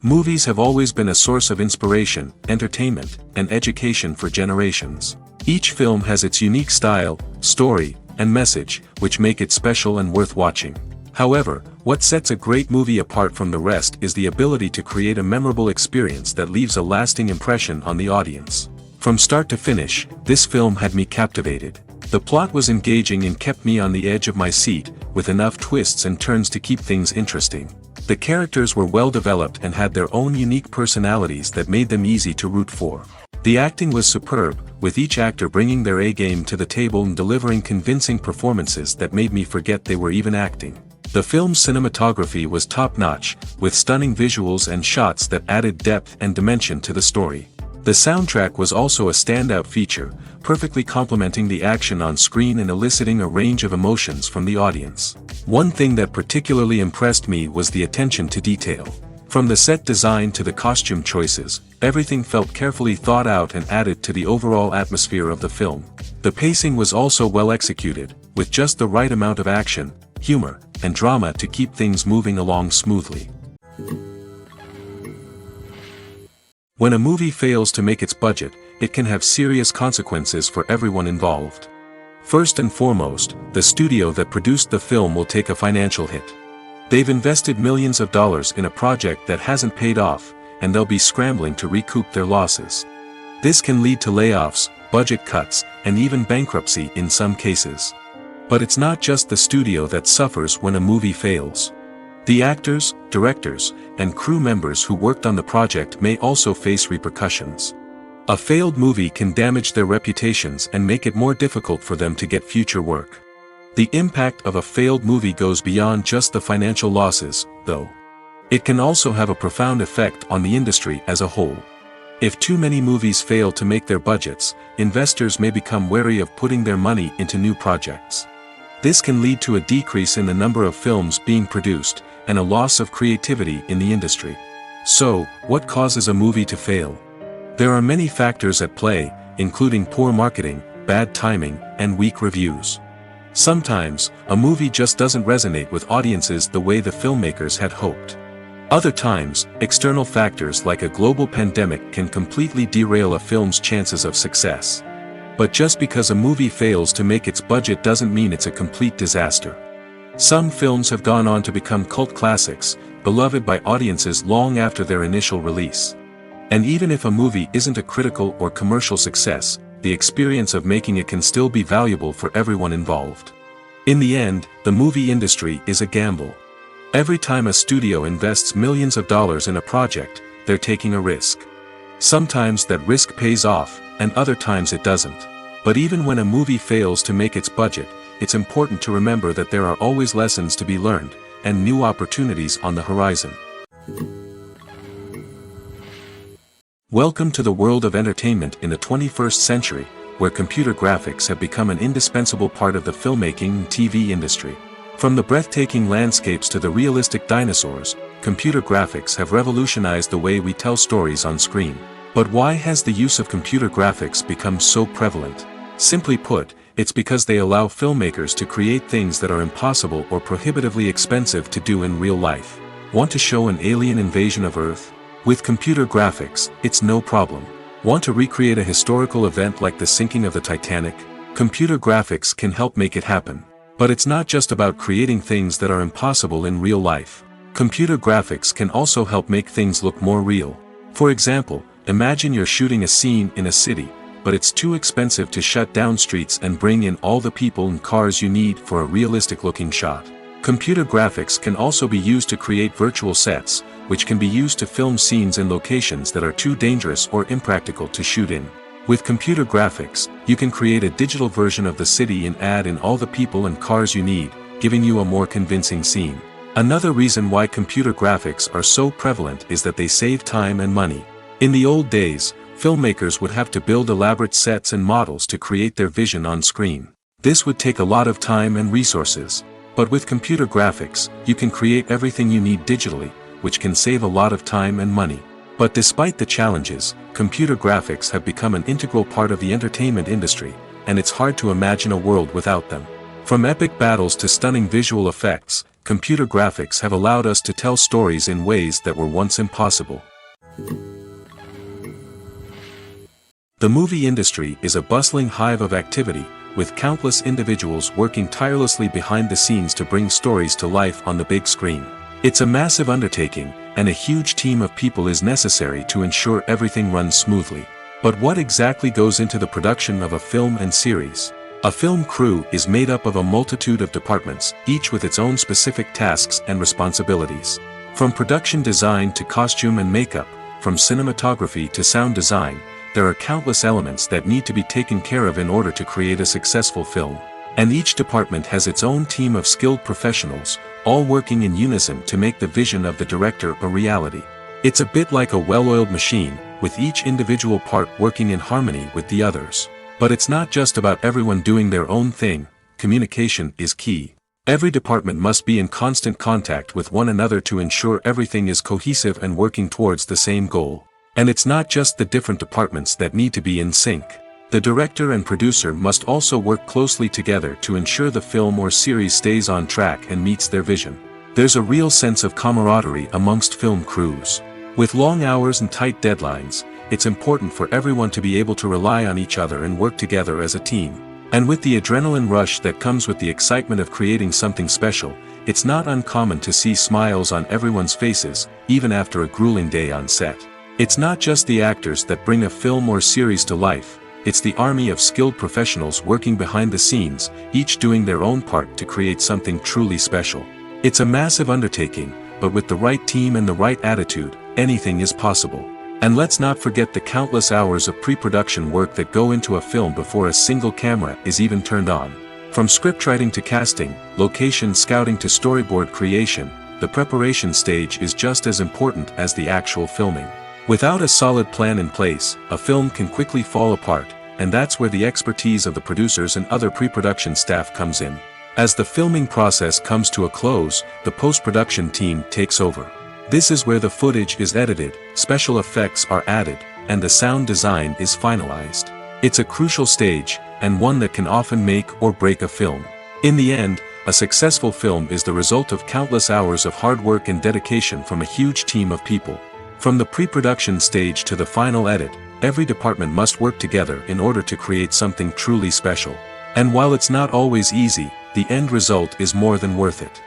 Movies have always been a source of inspiration, entertainment, and education for generations. Each film has its unique style, story, and message, which make it special and worth watching. However, what sets a great movie apart from the rest is the ability to create a memorable experience that leaves a lasting impression on the audience. From start to finish, this film had me captivated. The plot was engaging and kept me on the edge of my seat, with enough twists and turns to keep things interesting. The characters were well developed and had their own unique personalities that made them easy to root for. The acting was superb, with each actor bringing their A-game to the table and delivering convincing performances that made me forget they were even acting. The film's cinematography was top-notch, with stunning visuals and shots that added depth and dimension to the story. The soundtrack was also a standout feature, perfectly complementing the action on screen and eliciting a range of emotions from the audience. One thing that particularly impressed me was the attention to detail. From the set design to the costume choices, everything felt carefully thought out and added to the overall atmosphere of the film. The pacing was also well executed, with just the right amount of action, humor, and drama to keep things moving along smoothly. When a movie fails to make its budget, it can have serious consequences for everyone involved. First and foremost, the studio that produced the film will take a financial hit. They've invested millions of dollars in a project that hasn't paid off, and they'll be scrambling to recoup their losses. This can lead to layoffs, budget cuts, and even bankruptcy in some cases. But it's not just the studio that suffers when a movie fails. The actors, directors, and crew members who worked on the project may also face repercussions. A failed movie can damage their reputations and make it more difficult for them to get future work. The impact of a failed movie goes beyond just the financial losses, though. It can also have a profound effect on the industry as a whole. If too many movies fail to make their budgets, investors may become wary of putting their money into new projects. This can lead to a decrease in the number of films being produced, and a loss of creativity in the industry. So, what causes a movie to fail? There are many factors at play, including poor marketing, bad timing, and weak reviews. Sometimes, a movie just doesn't resonate with audiences the way the filmmakers had hoped. Other times, external factors like a global pandemic can completely derail a film's chances of success. But just because a movie fails to make its budget doesn't mean it's a complete disaster. Some films have gone on to become cult classics, beloved by audiences long after their initial release. And even if a movie isn't a critical or commercial success, the experience of making it can still be valuable for everyone involved. In the end, the movie industry is a gamble. Every time a studio invests millions of dollars in a project, they're taking a risk. Sometimes that risk pays off, and other times it doesn't. But even when a movie fails to make its budget, it's important to remember that there are always lessons to be learned, and new opportunities on the horizon. Welcome to the world of entertainment in the 21st century, where computer graphics have become an indispensable part of the filmmaking and TV industry. From the breathtaking landscapes to the realistic dinosaurs, computer graphics have revolutionized the way we tell stories on screen. But why has the use of computer graphics become so prevalent? Simply put, it's because they allow filmmakers to create things that are impossible or prohibitively expensive to do in real life. Want to show an alien invasion of Earth? With computer graphics, it's no problem. Want to recreate a historical event like the sinking of the Titanic? Computer graphics can help make it happen. But it's not just about creating things that are impossible in real life. Computer graphics can also help make things look more real. For example, imagine you're shooting a scene in a city, but it's too expensive to shut down streets and bring in all the people and cars you need for a realistic-looking shot. Computer graphics can also be used to create virtual sets, which can be used to film scenes in locations that are too dangerous or impractical to shoot in. With computer graphics, you can create a digital version of the city and add in all the people and cars you need, giving you a more convincing scene. Another reason why computer graphics are so prevalent is that they save time and money. In the old days, filmmakers would have to build elaborate sets and models to create their vision on screen. This would take a lot of time and resources. But with computer graphics, you can create everything you need digitally, which can save a lot of time and money. But despite the challenges, computer graphics have become an integral part of the entertainment industry, and it's hard to imagine a world without them. From epic battles to stunning visual effects, computer graphics have allowed us to tell stories in ways that were once impossible. The movie industry is a bustling hive of activity, with countless individuals working tirelessly behind the scenes to bring stories to life on the big screen. It's a massive undertaking, and a huge team of people is necessary to ensure everything runs smoothly. But what exactly goes into the production of a film and series? A film crew is made up of a multitude of departments, each with its own specific tasks and responsibilities. From production design to costume and makeup, from cinematography to sound design, there are countless elements that need to be taken care of in order to create a successful film. And each department has its own team of skilled professionals, all working in unison to make the vision of the director a reality. It's a bit like a well-oiled machine, with each individual part working in harmony with the others. But it's not just about everyone doing their own thing. Communication is key. Every department must be in constant contact with one another to ensure everything is cohesive and working towards the same goal. And it's not just the different departments that need to be in sync. The director and producer must also work closely together to ensure the film or series stays on track and meets their vision. There's a real sense of camaraderie amongst film crews. With long hours and tight deadlines, it's important for everyone to be able to rely on each other and work together as a team. And with the adrenaline rush that comes with the excitement of creating something special, it's not uncommon to see smiles on everyone's faces, even after a grueling day on set. It's not just the actors that bring a film or series to life. It's the army of skilled professionals working behind the scenes, each doing their own part to create something truly special. It's a massive undertaking, but with the right team and the right attitude, anything is possible. And let's not forget the countless hours of pre-production work that go into a film before a single camera is even turned on. From scriptwriting to casting, location scouting to storyboard creation, the preparation stage is just as important as the actual filming. Without a solid plan in place, a film can quickly fall apart, and that's where the expertise of the producers and other pre-production staff comes in. As the filming process comes to a close, the post-production team takes over. This is where the footage is edited, special effects are added, and the sound design is finalized. It's a crucial stage, and one that can often make or break a film. In the end, a successful film is the result of countless hours of hard work and dedication from a huge team of people. From the pre-production stage to the final edit, every department must work together in order to create something truly special. And while it's not always easy, the end result is more than worth it.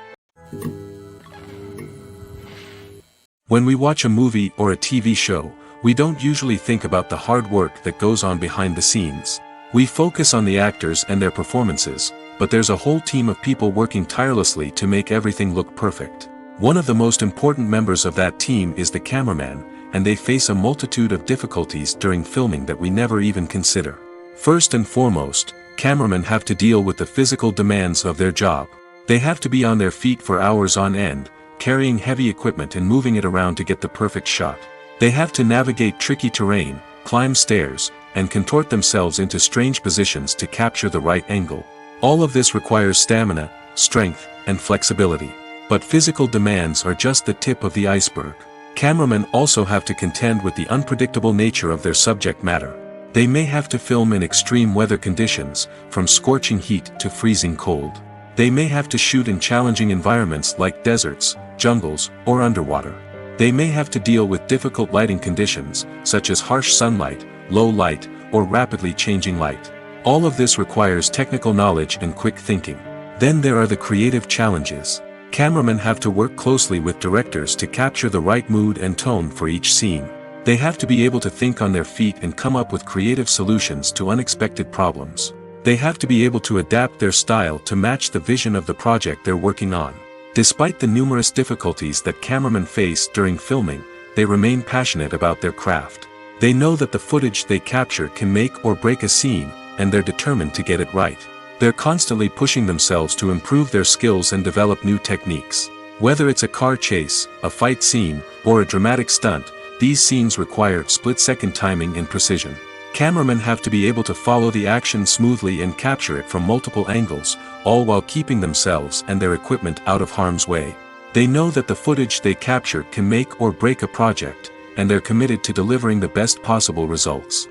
When we watch a movie or a TV show, we don't usually think about the hard work that goes on behind the scenes. We focus on the actors and their performances, but there's a whole team of people working tirelessly to make everything look perfect. One of the most important members of that team is the cameraman, and they face a multitude of difficulties during filming that we never even consider. First and foremost, cameramen have to deal with the physical demands of their job. They have to be on their feet for hours on end, carrying heavy equipment and moving it around to get the perfect shot. They have to navigate tricky terrain, climb stairs, and contort themselves into strange positions to capture the right angle. All of this requires stamina, strength, and flexibility. But physical demands are just the tip of the iceberg. Cameramen also have to contend with the unpredictable nature of their subject matter. They may have to film in extreme weather conditions, from scorching heat to freezing cold. They may have to shoot in challenging environments like deserts, jungles, or underwater. They may have to deal with difficult lighting conditions, such as harsh sunlight, low light, or rapidly changing light. All of this requires technical knowledge and quick thinking. Then there are the creative challenges. Cameramen have to work closely with directors to capture the right mood and tone for each scene. They have to be able to think on their feet and come up with creative solutions to unexpected problems. They have to be able to adapt their style to match the vision of the project they're working on. Despite the numerous difficulties that cameramen face during filming, they remain passionate about their craft. They know that the footage they capture can make or break a scene, and they're determined to get it right. They're constantly pushing themselves to improve their skills and develop new techniques. Whether it's a car chase, a fight scene, or a dramatic stunt, these scenes require split-second timing and precision. Cameramen have to be able to follow the action smoothly and capture it from multiple angles, all while keeping themselves and their equipment out of harm's way. They know that the footage they capture can make or break a project, and they're committed to delivering the best possible results.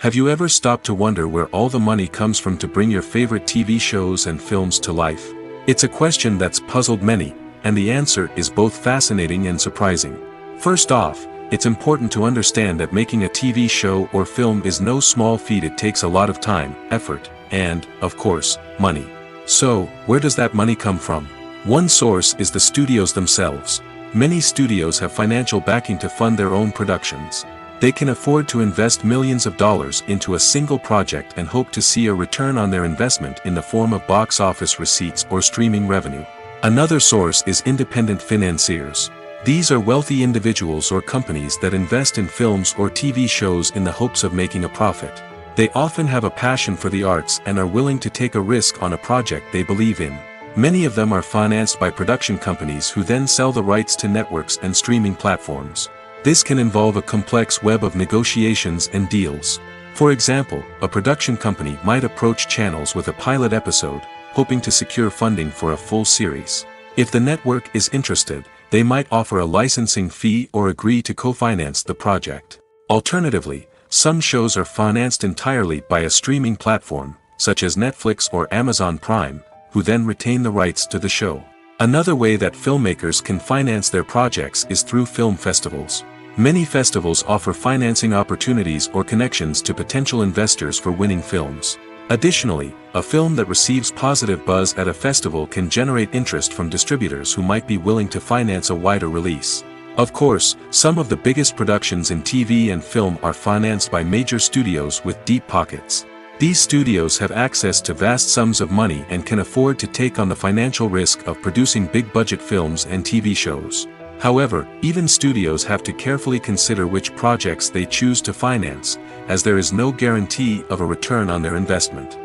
Have you ever stopped to wonder where all the money comes from to bring your favorite TV shows and films to life? It's a question that's puzzled many, and the answer is both fascinating and surprising. First off, it's important to understand that making a TV show or film is no small feat. It takes a lot of time, effort, and, of course, money. So, where does that money come from? One source is the studios themselves. Many studios have financial backing to fund their own productions. They can afford to invest millions of dollars into a single project and hope to see a return on their investment in the form of box office receipts or streaming revenue. Another source is independent financiers. These are wealthy individuals or companies that invest in films or TV shows in the hopes of making a profit. They often have a passion for the arts and are willing to take a risk on a project they believe in. Many of them are financed by production companies who then sell the rights to networks and streaming platforms. This can involve a complex web of negotiations and deals. For example, a production company might approach channels with a pilot episode, hoping to secure funding for a full series. If the network is interested, they might offer a licensing fee or agree to co-finance the project. Alternatively, some shows are financed entirely by a streaming platform, such as Netflix or Amazon Prime, who then retain the rights to the show. Another way that filmmakers can finance their projects is through film festivals. Many festivals offer financing opportunities or connections to potential investors for winning films. Additionally, a film that receives positive buzz at a festival can generate interest from distributors who might be willing to finance a wider release. Of course, some of the biggest productions in TV and film are financed by major studios with deep pockets. These studios have access to vast sums of money and can afford to take on the financial risk of producing big-budget films and TV shows. However, even studios have to carefully consider which projects they choose to finance, as there is no guarantee of a return on their investment.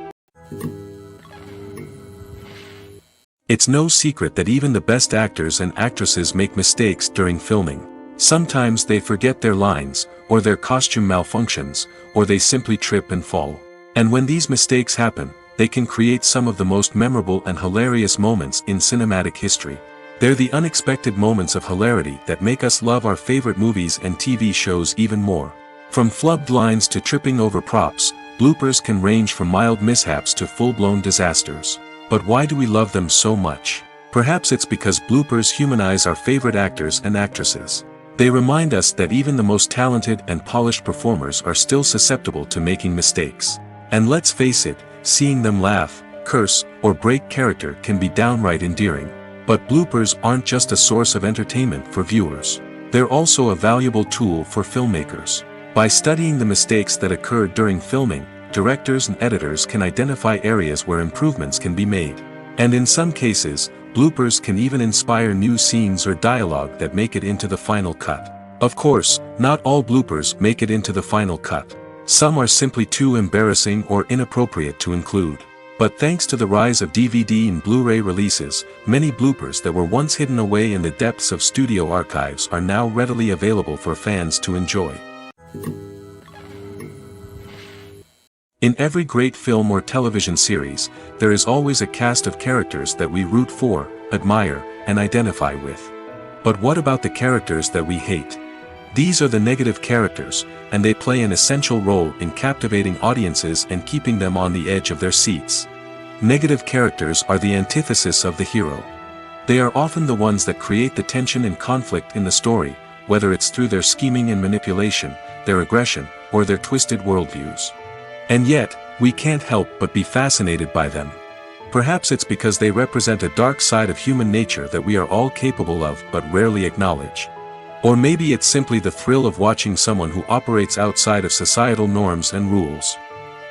It's no secret that even the best actors and actresses make mistakes during filming. Sometimes they forget their lines, or their costume malfunctions, or they simply trip and fall. And when these mistakes happen, they can create some of the most memorable and hilarious moments in cinematic history. They're the unexpected moments of hilarity that make us love our favorite movies and TV shows even more. From flubbed lines to tripping over props, bloopers can range from mild mishaps to full-blown disasters. But why do we love them so much? Perhaps it's because bloopers humanize our favorite actors and actresses. They remind us that even the most talented and polished performers are still susceptible to making mistakes. And let's face it, seeing them laugh, curse, or break character can be downright endearing. But bloopers aren't just a source of entertainment for viewers. They're also a valuable tool for filmmakers. By studying the mistakes that occurred during filming, directors and editors can identify areas where improvements can be made. And in some cases, bloopers can even inspire new scenes or dialogue that make it into the final cut. Of course, not all bloopers make it into the final cut. Some are simply too embarrassing or inappropriate to include. But thanks to the rise of DVD and Blu-ray releases, many bloopers that were once hidden away in the depths of studio archives are now readily available for fans to enjoy. In every great film or television series, there is always a cast of characters that we root for, admire, and identify with. But what about the characters that we hate? These are the negative characters, and they play an essential role in captivating audiences and keeping them on the edge of their seats. Negative characters are the antithesis of the hero. They are often the ones that create the tension and conflict in the story, whether it's through their scheming and manipulation, their aggression, or their twisted worldviews. And yet, we can't help but be fascinated by them. Perhaps it's because they represent a dark side of human nature that we are all capable of but rarely acknowledge. Or maybe it's simply the thrill of watching someone who operates outside of societal norms and rules.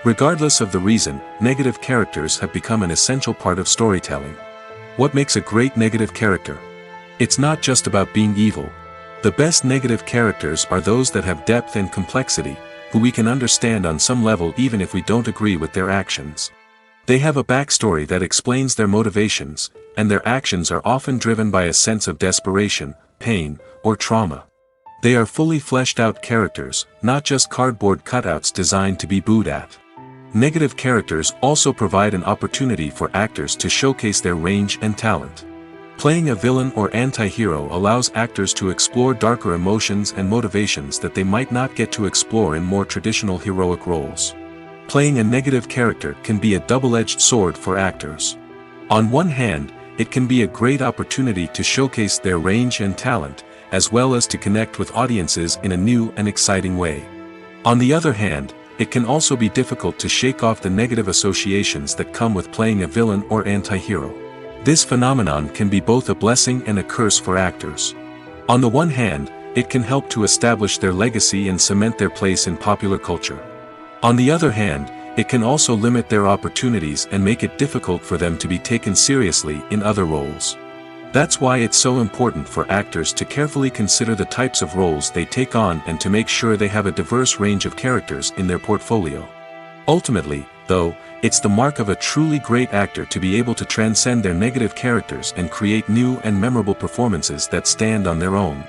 Regardless of the reason, negative characters have become an essential part of storytelling. What makes a great negative character? It's not just about being evil. The best negative characters are those that have depth and complexity, who we can understand on some level even if we don't agree with their actions. They have a backstory that explains their motivations, and their actions are often driven by a sense of desperation, pain, or trauma. They are fully fleshed out characters, not just cardboard cutouts designed to be booed at. Negative characters also provide an opportunity for actors to showcase their range and talent. Playing a villain or anti-hero allows actors to explore darker emotions and motivations that they might not get to explore in more traditional heroic roles. Playing a negative character can be a double-edged sword for actors. On one hand, it can be a great opportunity to showcase their range and talent, as well as to connect with audiences in a new and exciting way. On the other hand, it can also be difficult to shake off the negative associations that come with playing a villain or anti-hero. This phenomenon can be both a blessing and a curse for actors. On the one hand, it can help to establish their legacy and cement their place in popular culture. On the other hand, it can also limit their opportunities and make it difficult for them to be taken seriously in other roles. That's why it's so important for actors to carefully consider the types of roles they take on and to make sure they have a diverse range of characters in their portfolio. Ultimately, though, it's the mark of a truly great actor to be able to transcend their negative characters and create new and memorable performances that stand on their own.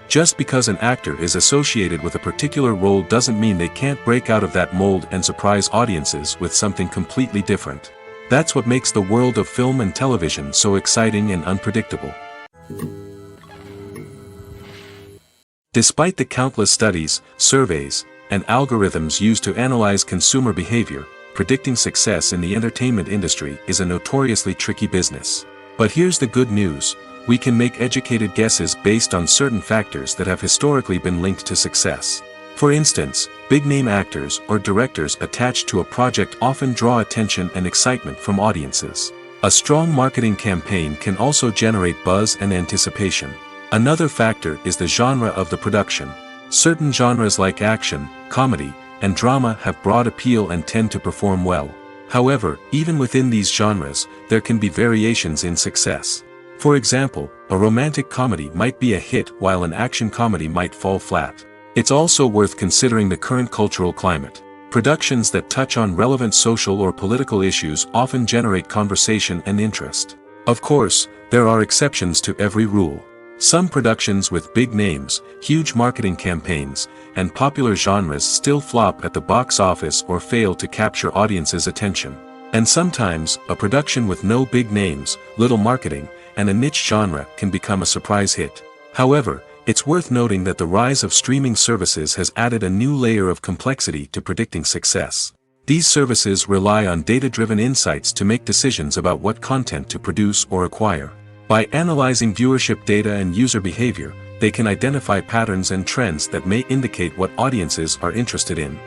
Just because an actor is associated with a particular role doesn't mean they can't break out of that mold and surprise audiences with something completely different. That's what makes the world of film and television so exciting and unpredictable. Despite the countless studies, surveys, and algorithms used to analyze consumer behavior, predicting success in the entertainment industry is a notoriously tricky business. But here's the good news: we can make educated guesses based on certain factors that have historically been linked to success. For instance, big-name actors or directors attached to a project often draw attention and excitement from audiences. A strong marketing campaign can also generate buzz and anticipation. Another factor is the genre of the production. Certain genres like action, comedy, and drama have broad appeal and tend to perform well. However, even within these genres, there can be variations in success. For example, a romantic comedy might be a hit while an action comedy might fall flat. It's also worth considering the current cultural climate. Productions that touch on relevant social or political issues often generate conversation and interest. Of course, there are exceptions to every rule. Some productions with big names, huge marketing campaigns, and popular genres still flop at the box office or fail to capture audiences' attention. And sometimes, a production with no big names, little marketing, and a niche genre can become a surprise hit. However, it's worth noting that the rise of streaming services has added a new layer of complexity to predicting success. These services rely on data-driven insights to make decisions about what content to produce or acquire. By analyzing viewership data and user behavior, they can identify patterns and trends that may indicate what audiences are interested in.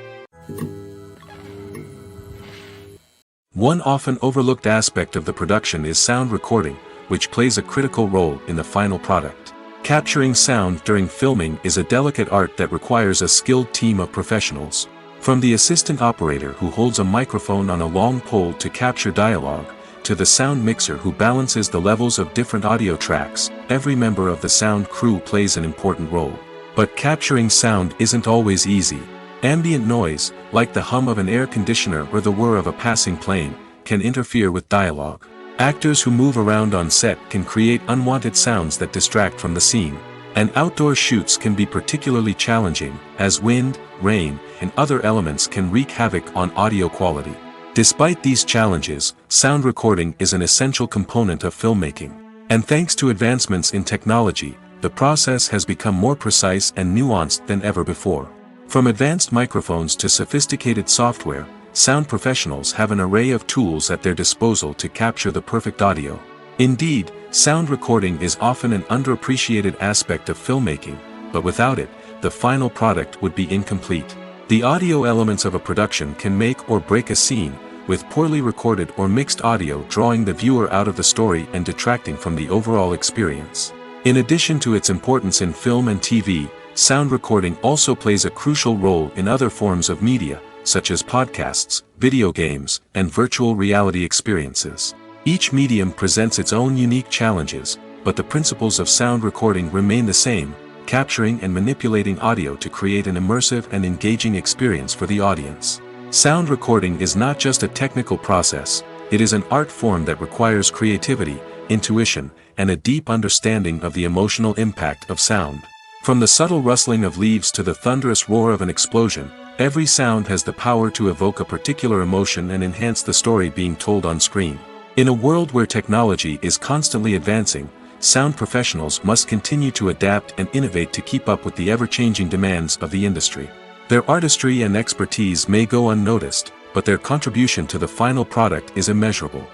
One often overlooked aspect of the production is sound recording, which plays a critical role in the final product. Capturing sound during filming is a delicate art that requires a skilled team of professionals. From the assistant operator who holds a microphone on a long pole to capture dialogue, to the sound mixer who balances the levels of different audio tracks, every member of the sound crew plays an important role. But capturing sound isn't always easy. Ambient noise, like the hum of an air conditioner or the whir of a passing plane, can interfere with dialogue. Actors who move around on set can create unwanted sounds that distract from the scene. And outdoor shoots can be particularly challenging, as wind, rain, and other elements can wreak havoc on audio quality. Despite these challenges, sound recording is an essential component of filmmaking. And thanks to advancements in technology, the process has become more precise and nuanced than ever before. From advanced microphones to sophisticated software, sound professionals have an array of tools at their disposal to capture the perfect audio. Indeed, sound recording is often an underappreciated aspect of filmmaking, but without it, the final product would be incomplete. The audio elements of a production can make or break a scene, with poorly recorded or mixed audio drawing the viewer out of the story and detracting from the overall experience. In addition to its importance in film and TV, sound recording also plays a crucial role in other forms of media, such as podcasts, video games, and virtual reality experiences. Each medium presents its own unique challenges, but the principles of sound recording remain the same: capturing and manipulating audio to create an immersive and engaging experience for the audience. Sound recording is not just a technical process, it is an art form that requires creativity, intuition, and a deep understanding of the emotional impact of sound. From the subtle rustling of leaves to the thunderous roar of an explosion, every sound has the power to evoke a particular emotion and enhance the story being told on screen. In a world where technology is constantly advancing, sound professionals must continue to adapt and innovate to keep up with the ever-changing demands of the industry. Their artistry and expertise may go unnoticed, but their contribution to the final product is immeasurable.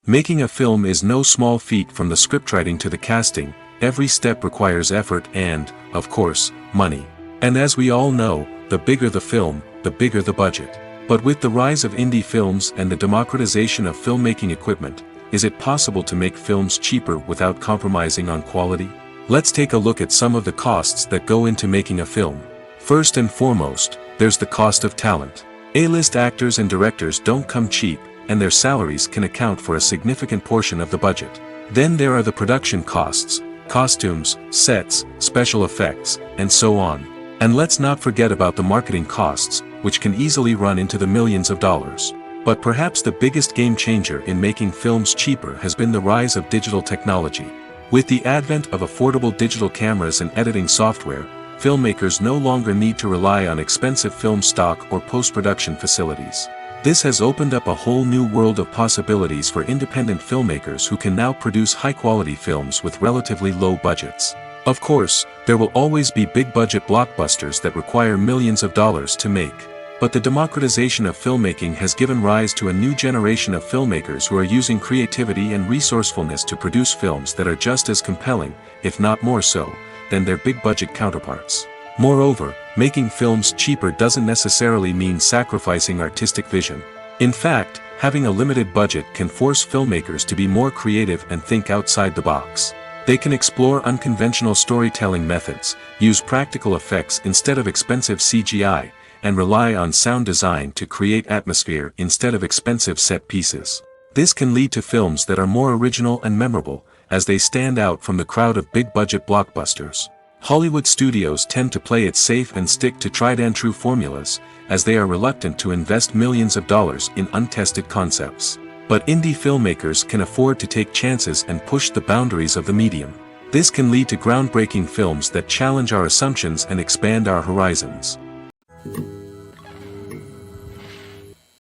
Making a film is no small feat. From the scriptwriting to the casting, every step requires effort and, of course, money. And as we all know, the bigger the film, the bigger the budget. But with the rise of indie films and the democratization of filmmaking equipment, is it possible to make films cheaper without compromising on quality? Let's take a look at some of the costs that go into making a film. First and foremost, there's the cost of talent. A-list actors and directors don't come cheap, and their salaries can account for a significant portion of the budget. Then there are the production costs, costumes, sets, special effects, and so on. And let's not forget about the marketing costs, which can easily run into the millions of dollars. But perhaps the biggest game changer in making films cheaper has been the rise of digital technology. With the advent of affordable digital cameras and editing software, filmmakers no longer need to rely on expensive film stock or post-production facilities. This has opened up a whole new world of possibilities for independent filmmakers who can now produce high-quality films with relatively low budgets. Of course, there will always be big-budget blockbusters that require millions of dollars to make. But the democratization of filmmaking has given rise to a new generation of filmmakers who are using creativity and resourcefulness to produce films that are just as compelling, if not more so, than their big-budget counterparts. Moreover, making films cheaper doesn't necessarily mean sacrificing artistic vision. In fact, having a limited budget can force filmmakers to be more creative and think outside the box. They can explore unconventional storytelling methods, use practical effects instead of expensive CGI, and rely on sound design to create atmosphere instead of expensive set pieces. This can lead to films that are more original and memorable, as they stand out from the crowd of big-budget blockbusters. Hollywood studios tend to play it safe and stick to tried-and-true formulas, as they are reluctant to invest millions of dollars in untested concepts. But indie filmmakers can afford to take chances and push the boundaries of the medium. This can lead to groundbreaking films that challenge our assumptions and expand our horizons.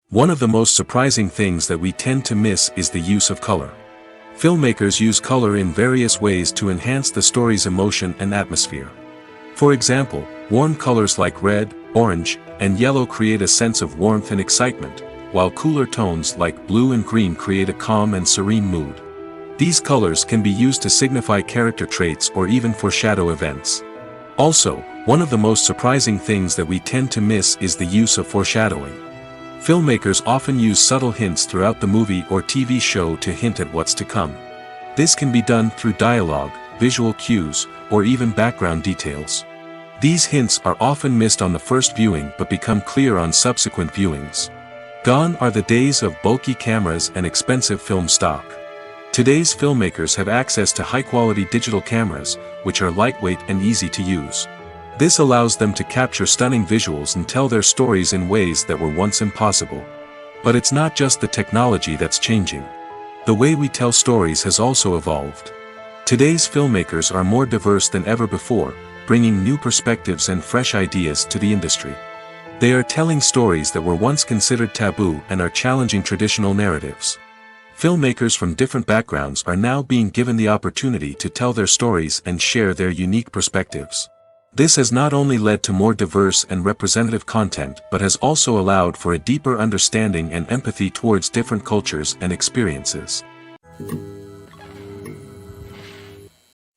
One of the most surprising things that we tend to miss is the use of color. Filmmakers use color in various ways to enhance the story's emotion and atmosphere. For example, warm colors like red, orange, and yellow create a sense of warmth and excitement, while cooler tones like blue and green create a calm and serene mood. These colors can be used to signify character traits or even foreshadow events. Also, one of the most surprising things that we tend to miss is the use of foreshadowing. Filmmakers often use subtle hints throughout the movie or TV show to hint at what's to come. This can be done through dialogue, visual cues, or even background details. These hints are often missed on the first viewing but become clear on subsequent viewings. Gone are the days of bulky cameras and expensive film stock. Today's filmmakers have access to high-quality digital cameras, which are lightweight and easy to use. This allows them to capture stunning visuals and tell their stories in ways that were once impossible. But it's not just the technology that's changing. The way we tell stories has also evolved. Today's filmmakers are more diverse than ever before, bringing new perspectives and fresh ideas to the industry. They are telling stories that were once considered taboo and are challenging traditional narratives. Filmmakers from different backgrounds are now being given the opportunity to tell their stories and share their unique perspectives. This has not only led to more diverse and representative content but has also allowed for a deeper understanding and empathy towards different cultures and experiences.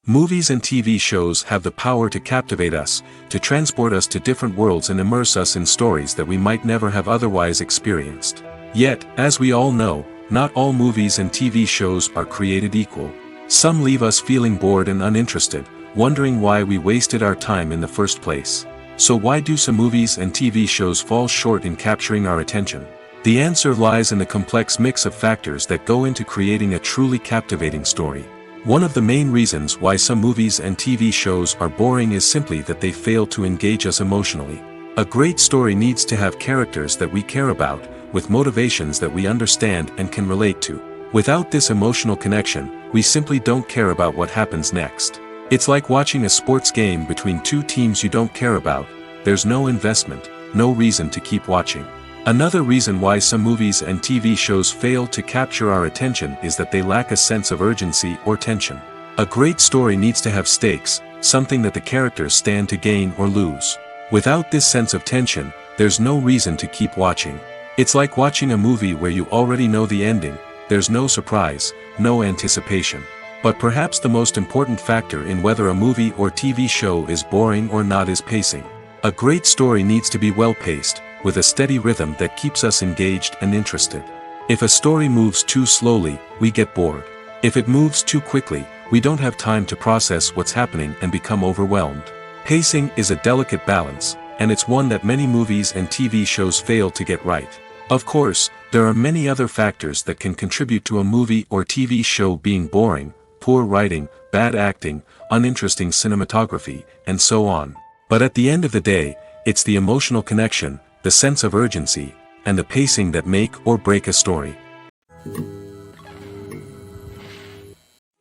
Movies and TV shows have the power to captivate us, to transport us to different worlds and immerse us in stories that we might never have otherwise experienced. Yet, as we all know, not all movies and TV shows are created equal. Some leave us feeling bored and uninterested, wondering why we wasted our time in the first place. So why do some movies and TV shows fall short in capturing our attention? The answer lies in the complex mix of factors that go into creating a truly captivating story. One of the main reasons why some movies and TV shows are boring is simply that they fail to engage us emotionally. A great story needs to have characters that we care about, with motivations that we understand and can relate to. Without this emotional connection, we simply don't care about what happens next. It's like watching a sports game between two teams you don't care about. There's no investment, no reason to keep watching. Another reason why some movies and TV shows fail to capture our attention is that they lack a sense of urgency or tension. A great story needs to have stakes, something that the characters stand to gain or lose. Without this sense of tension, there's no reason to keep watching. It's like watching a movie where you already know the ending, there's no surprise, no anticipation. But perhaps the most important factor in whether a movie or TV show is boring or not is pacing. A great story needs to be well-paced, with a steady rhythm that keeps us engaged and interested. If a story moves too slowly, we get bored. If it moves too quickly, we don't have time to process what's happening and become overwhelmed. Pacing is a delicate balance, and it's one that many movies and TV shows fail to get right. Of course, there are many other factors that can contribute to a movie or TV show being boring: poor writing, bad acting, uninteresting cinematography, and so on. But at the end of the day, it's the emotional connection, the sense of urgency, and the pacing that make or break a story.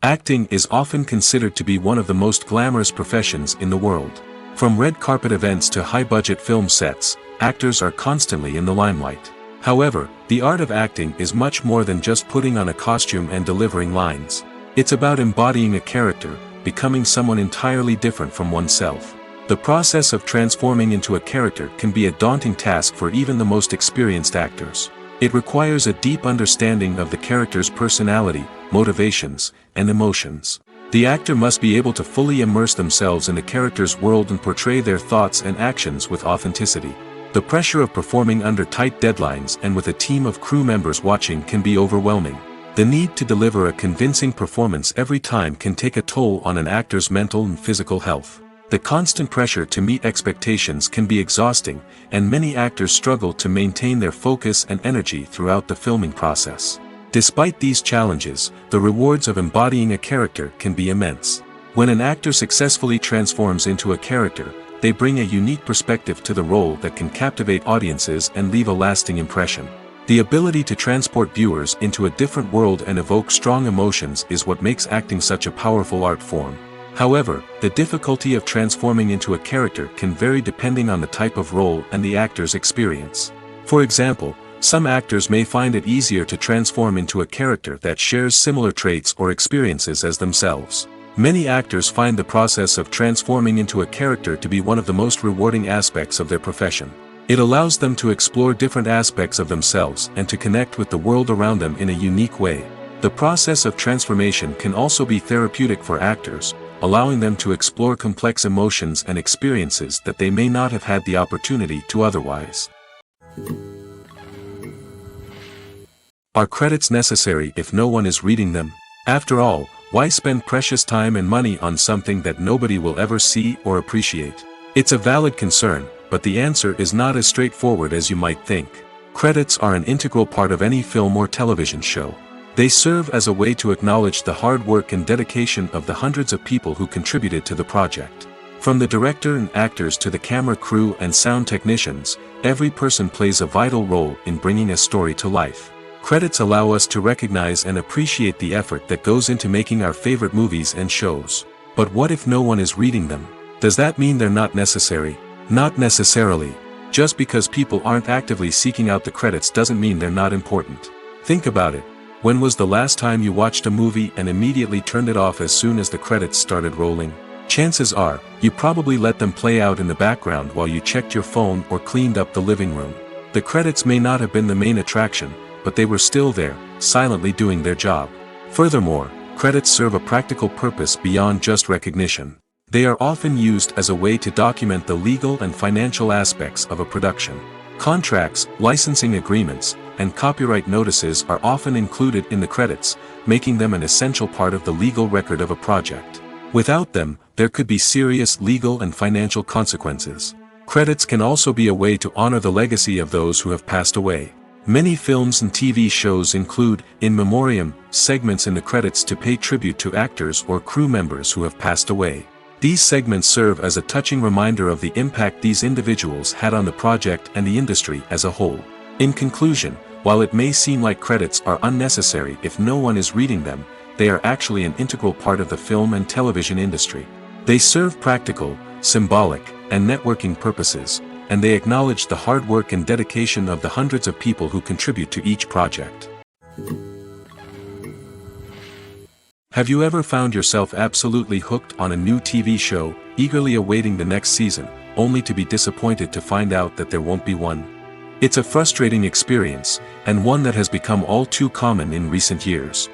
Acting is often considered to be one of the most glamorous professions in the world. From red carpet events to high-budget film sets, actors are constantly in the limelight. However, the art of acting is much more than just putting on a costume and delivering lines. It's about embodying a character, becoming someone entirely different from oneself. The process of transforming into a character can be a daunting task for even the most experienced actors. It requires a deep understanding of the character's personality, motivations, and emotions. The actor must be able to fully immerse themselves in the character's world and portray their thoughts and actions with authenticity. The pressure of performing under tight deadlines and with a team of crew members watching can be overwhelming. The need to deliver a convincing performance every time can take a toll on an actor's mental and physical health. The constant pressure to meet expectations can be exhausting, and many actors struggle to maintain their focus and energy throughout the filming process. Despite these challenges, the rewards of embodying a character can be immense. When an actor successfully transforms into a character, they bring a unique perspective to the role that can captivate audiences and leave a lasting impression. The ability to transport viewers into a different world and evoke strong emotions is what makes acting such a powerful art form. However, the difficulty of transforming into a character can vary depending on the type of role and the actor's experience. For example, some actors may find it easier to transform into a character that shares similar traits or experiences as themselves. Many actors find the process of transforming into a character to be one of the most rewarding aspects of their profession. It allows them to explore different aspects of themselves and to connect with the world around them in a unique way. The process of transformation can also be therapeutic for actors, allowing them to explore complex emotions and experiences that they may not have had the opportunity to otherwise. Are credits necessary if no one is reading them? After all, why spend precious time and money on something that nobody will ever see or appreciate? It's a valid concern, but the answer is not as straightforward as you might think. Credits are an integral part of any film or television show. They serve as a way to acknowledge the hard work and dedication of the hundreds of people who contributed to the project. From the director and actors to the camera crew and sound technicians, every person plays a vital role in bringing a story to life. Credits allow us to recognize and appreciate the effort that goes into making our favorite movies and shows. But what if no one is reading them? Does that mean they're not necessary? Not necessarily. Just because people aren't actively seeking out the credits doesn't mean they're not important. Think about it. When was the last time you watched a movie and immediately turned it off as soon as the credits started rolling? Chances are, you probably let them play out in the background while you checked your phone or cleaned up the living room. The credits may not have been the main attraction, but they were still there, silently doing their job. Furthermore, credits serve a practical purpose beyond just recognition. They are often used as a way to document the legal and financial aspects of a production. Contracts, licensing agreements, and copyright notices are often included in the credits, making them an essential part of the legal record of a project. Without them, there could be serious legal and financial consequences. Credits can also be a way to honor the legacy of those who have passed away. Many films and TV shows include, in memoriam, segments in the credits to pay tribute to actors or crew members who have passed away. These segments serve as a touching reminder of the impact these individuals had on the project and the industry as a whole. In conclusion, while it may seem like credits are unnecessary if no one is reading them, they are actually an integral part of the film and television industry. They serve practical, symbolic, and networking purposes, and they acknowledged the hard work and dedication of the hundreds of people who contribute to each project. Have you ever found yourself absolutely hooked on a new TV show, eagerly awaiting the next season, only to be disappointed to find out that there won't be one? It's a frustrating experience, and one that has become all too common in recent years.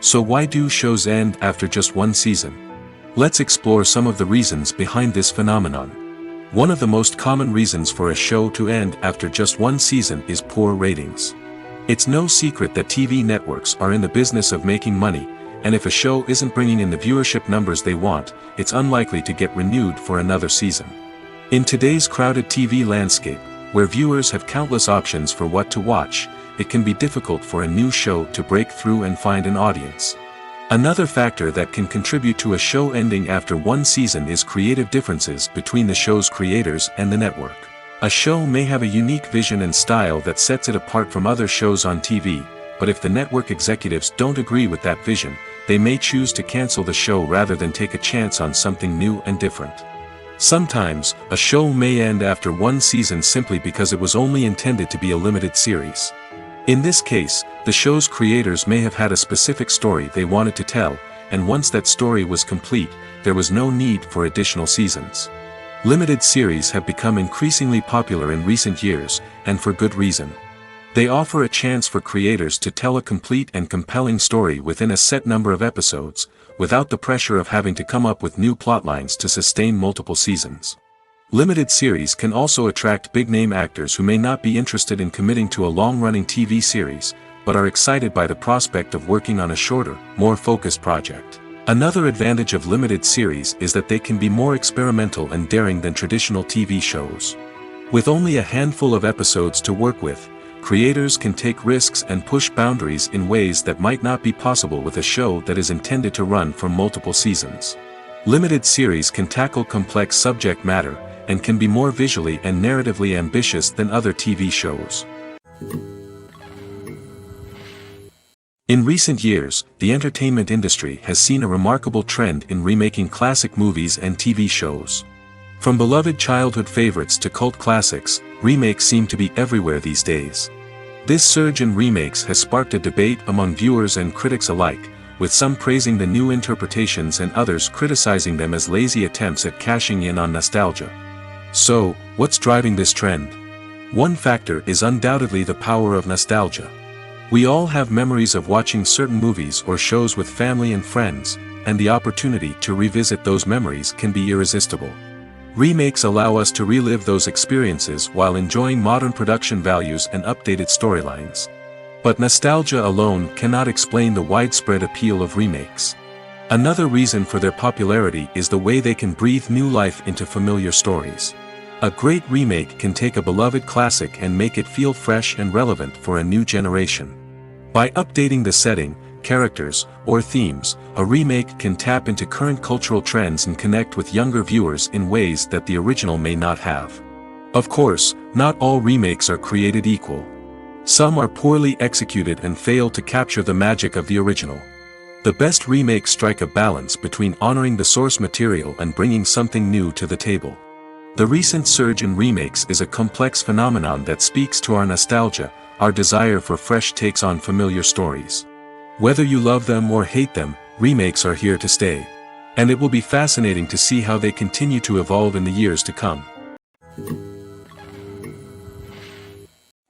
So why do shows end after just one season? Let's explore some of the reasons behind this phenomenon. One of the most common reasons for a show to end after just one season is poor ratings. It's no secret that TV networks are in the business of making money, and if a show isn't bringing in the viewership numbers they want, it's unlikely to get renewed for another season. In today's crowded TV landscape, where viewers have countless options for what to watch, it can be difficult for a new show to break through and find an audience. Another factor that can contribute to a show ending after one season is creative differences between the show's creators and the network. A show may have a unique vision and style that sets it apart from other shows on TV, but if the network executives don't agree with that vision, they may choose to cancel the show rather than take a chance on something new and different. Sometimes, a show may end after one season simply because it was only intended to be a limited series. In this case, the show's creators may have had a specific story they wanted to tell, and once that story was complete, there was no need for additional seasons. Limited series have become increasingly popular in recent years, and for good reason. They offer a chance for creators to tell a complete and compelling story within a set number of episodes, without the pressure of having to come up with new plotlines to sustain multiple seasons. Limited series can also attract big-name actors who may not be interested in committing to a long-running TV series, but are excited by the prospect of working on a shorter, more focused project. Another advantage of limited series is that they can be more experimental and daring than traditional TV shows. With only a handful of episodes to work with, creators can take risks and push boundaries in ways that might not be possible with a show that is intended to run for multiple seasons. Limited series can tackle complex subject matter, and can be more visually and narratively ambitious than other TV shows. In recent years, the entertainment industry has seen a remarkable trend in remaking classic movies and TV shows. From beloved childhood favorites to cult classics, remakes seem to be everywhere these days. This surge in remakes has sparked a debate among viewers and critics alike, with some praising the new interpretations and others criticizing them as lazy attempts at cashing in on nostalgia. So, what's driving this trend? One factor is undoubtedly the power of nostalgia. We all have memories of watching certain movies or shows with family and friends, and the opportunity to revisit those memories can be irresistible. Remakes allow us to relive those experiences while enjoying modern production values and updated storylines. But nostalgia alone cannot explain the widespread appeal of remakes. Another reason for their popularity is the way they can breathe new life into familiar stories. A great remake can take a beloved classic and make it feel fresh and relevant for a new generation. By updating the setting, characters, or themes, a remake can tap into current cultural trends and connect with younger viewers in ways that the original may not have. Of course, not all remakes are created equal. Some are poorly executed and fail to capture the magic of the original. The best remakes strike a balance between honoring the source material and bringing something new to the table. The recent surge in remakes is a complex phenomenon that speaks to our nostalgia, our desire for fresh takes on familiar stories. Whether you love them or hate them, remakes are here to stay. And it will be fascinating to see how they continue to evolve in the years to come.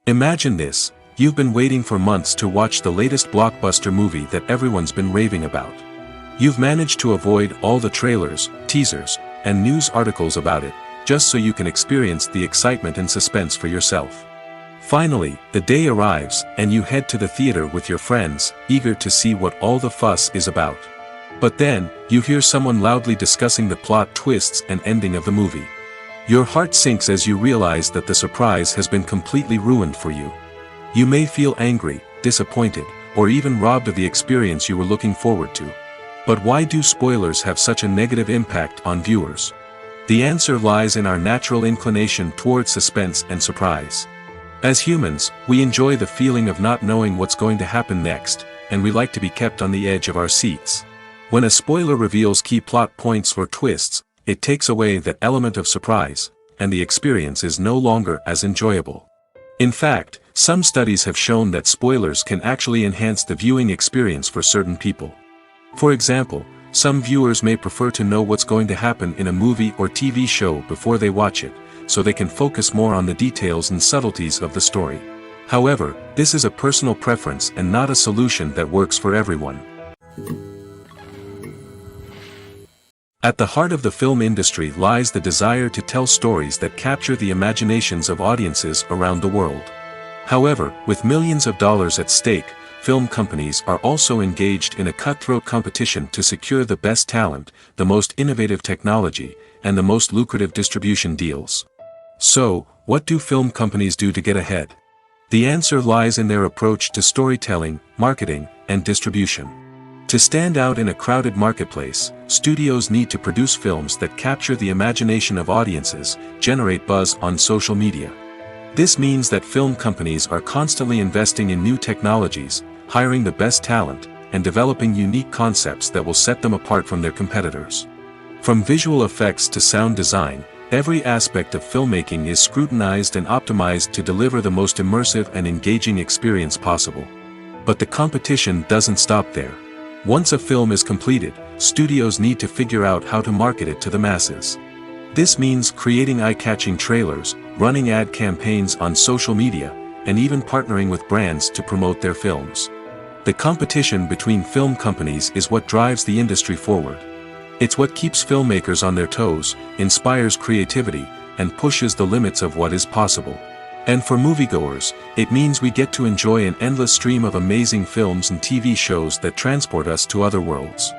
Imagine this: you've been waiting for months to watch the latest blockbuster movie that everyone's been raving about. You've managed to avoid all the trailers, teasers, and news articles about it, just so you can experience the excitement and suspense for yourself. Finally, the day arrives, and you head to the theater with your friends, eager to see what all the fuss is about. But then, you hear someone loudly discussing the plot twists and ending of the movie. Your heart sinks as you realize that the surprise has been completely ruined for you. You may feel angry, disappointed, or even robbed of the experience you were looking forward to. But why do spoilers have such a negative impact on viewers? The answer lies in our natural inclination toward suspense and surprise. As humans, we enjoy the feeling of not knowing what's going to happen next, and we like to be kept on the edge of our seats. When a spoiler reveals key plot points or twists, it takes away that element of surprise, and the experience is no longer as enjoyable. In fact, some studies have shown that spoilers can actually enhance the viewing experience for certain people. For example, some viewers may prefer to know what's going to happen in a movie or TV show before they watch it, so they can focus more on the details and subtleties of the story. However, this is a personal preference and not a solution that works for everyone. At the heart of the film industry lies the desire to tell stories that capture the imaginations of audiences around the world. However, with millions of dollars at stake, film companies are also engaged in a cutthroat competition to secure the best talent, the most innovative technology, and the most lucrative distribution deals. So, what do film companies do to get ahead? The answer lies in their approach to storytelling, marketing, and distribution. To stand out in a crowded marketplace, studios need to produce films that capture the imagination of audiences, generate buzz on social media. This means that film companies are constantly investing in new technologies, hiring the best talent, and developing unique concepts that will set them apart from their competitors. From visual effects to sound design, every aspect of filmmaking is scrutinized and optimized to deliver the most immersive and engaging experience possible. But the competition doesn't stop there. Once a film is completed, studios need to figure out how to market it to the masses. This means creating eye-catching trailers, running ad campaigns on social media, and even partnering with brands to promote their films. The competition between film companies is what drives the industry forward. It's what keeps filmmakers on their toes, inspires creativity, and pushes the limits of what is possible. And for moviegoers, it means we get to enjoy an endless stream of amazing films and TV shows that transport us to other worlds.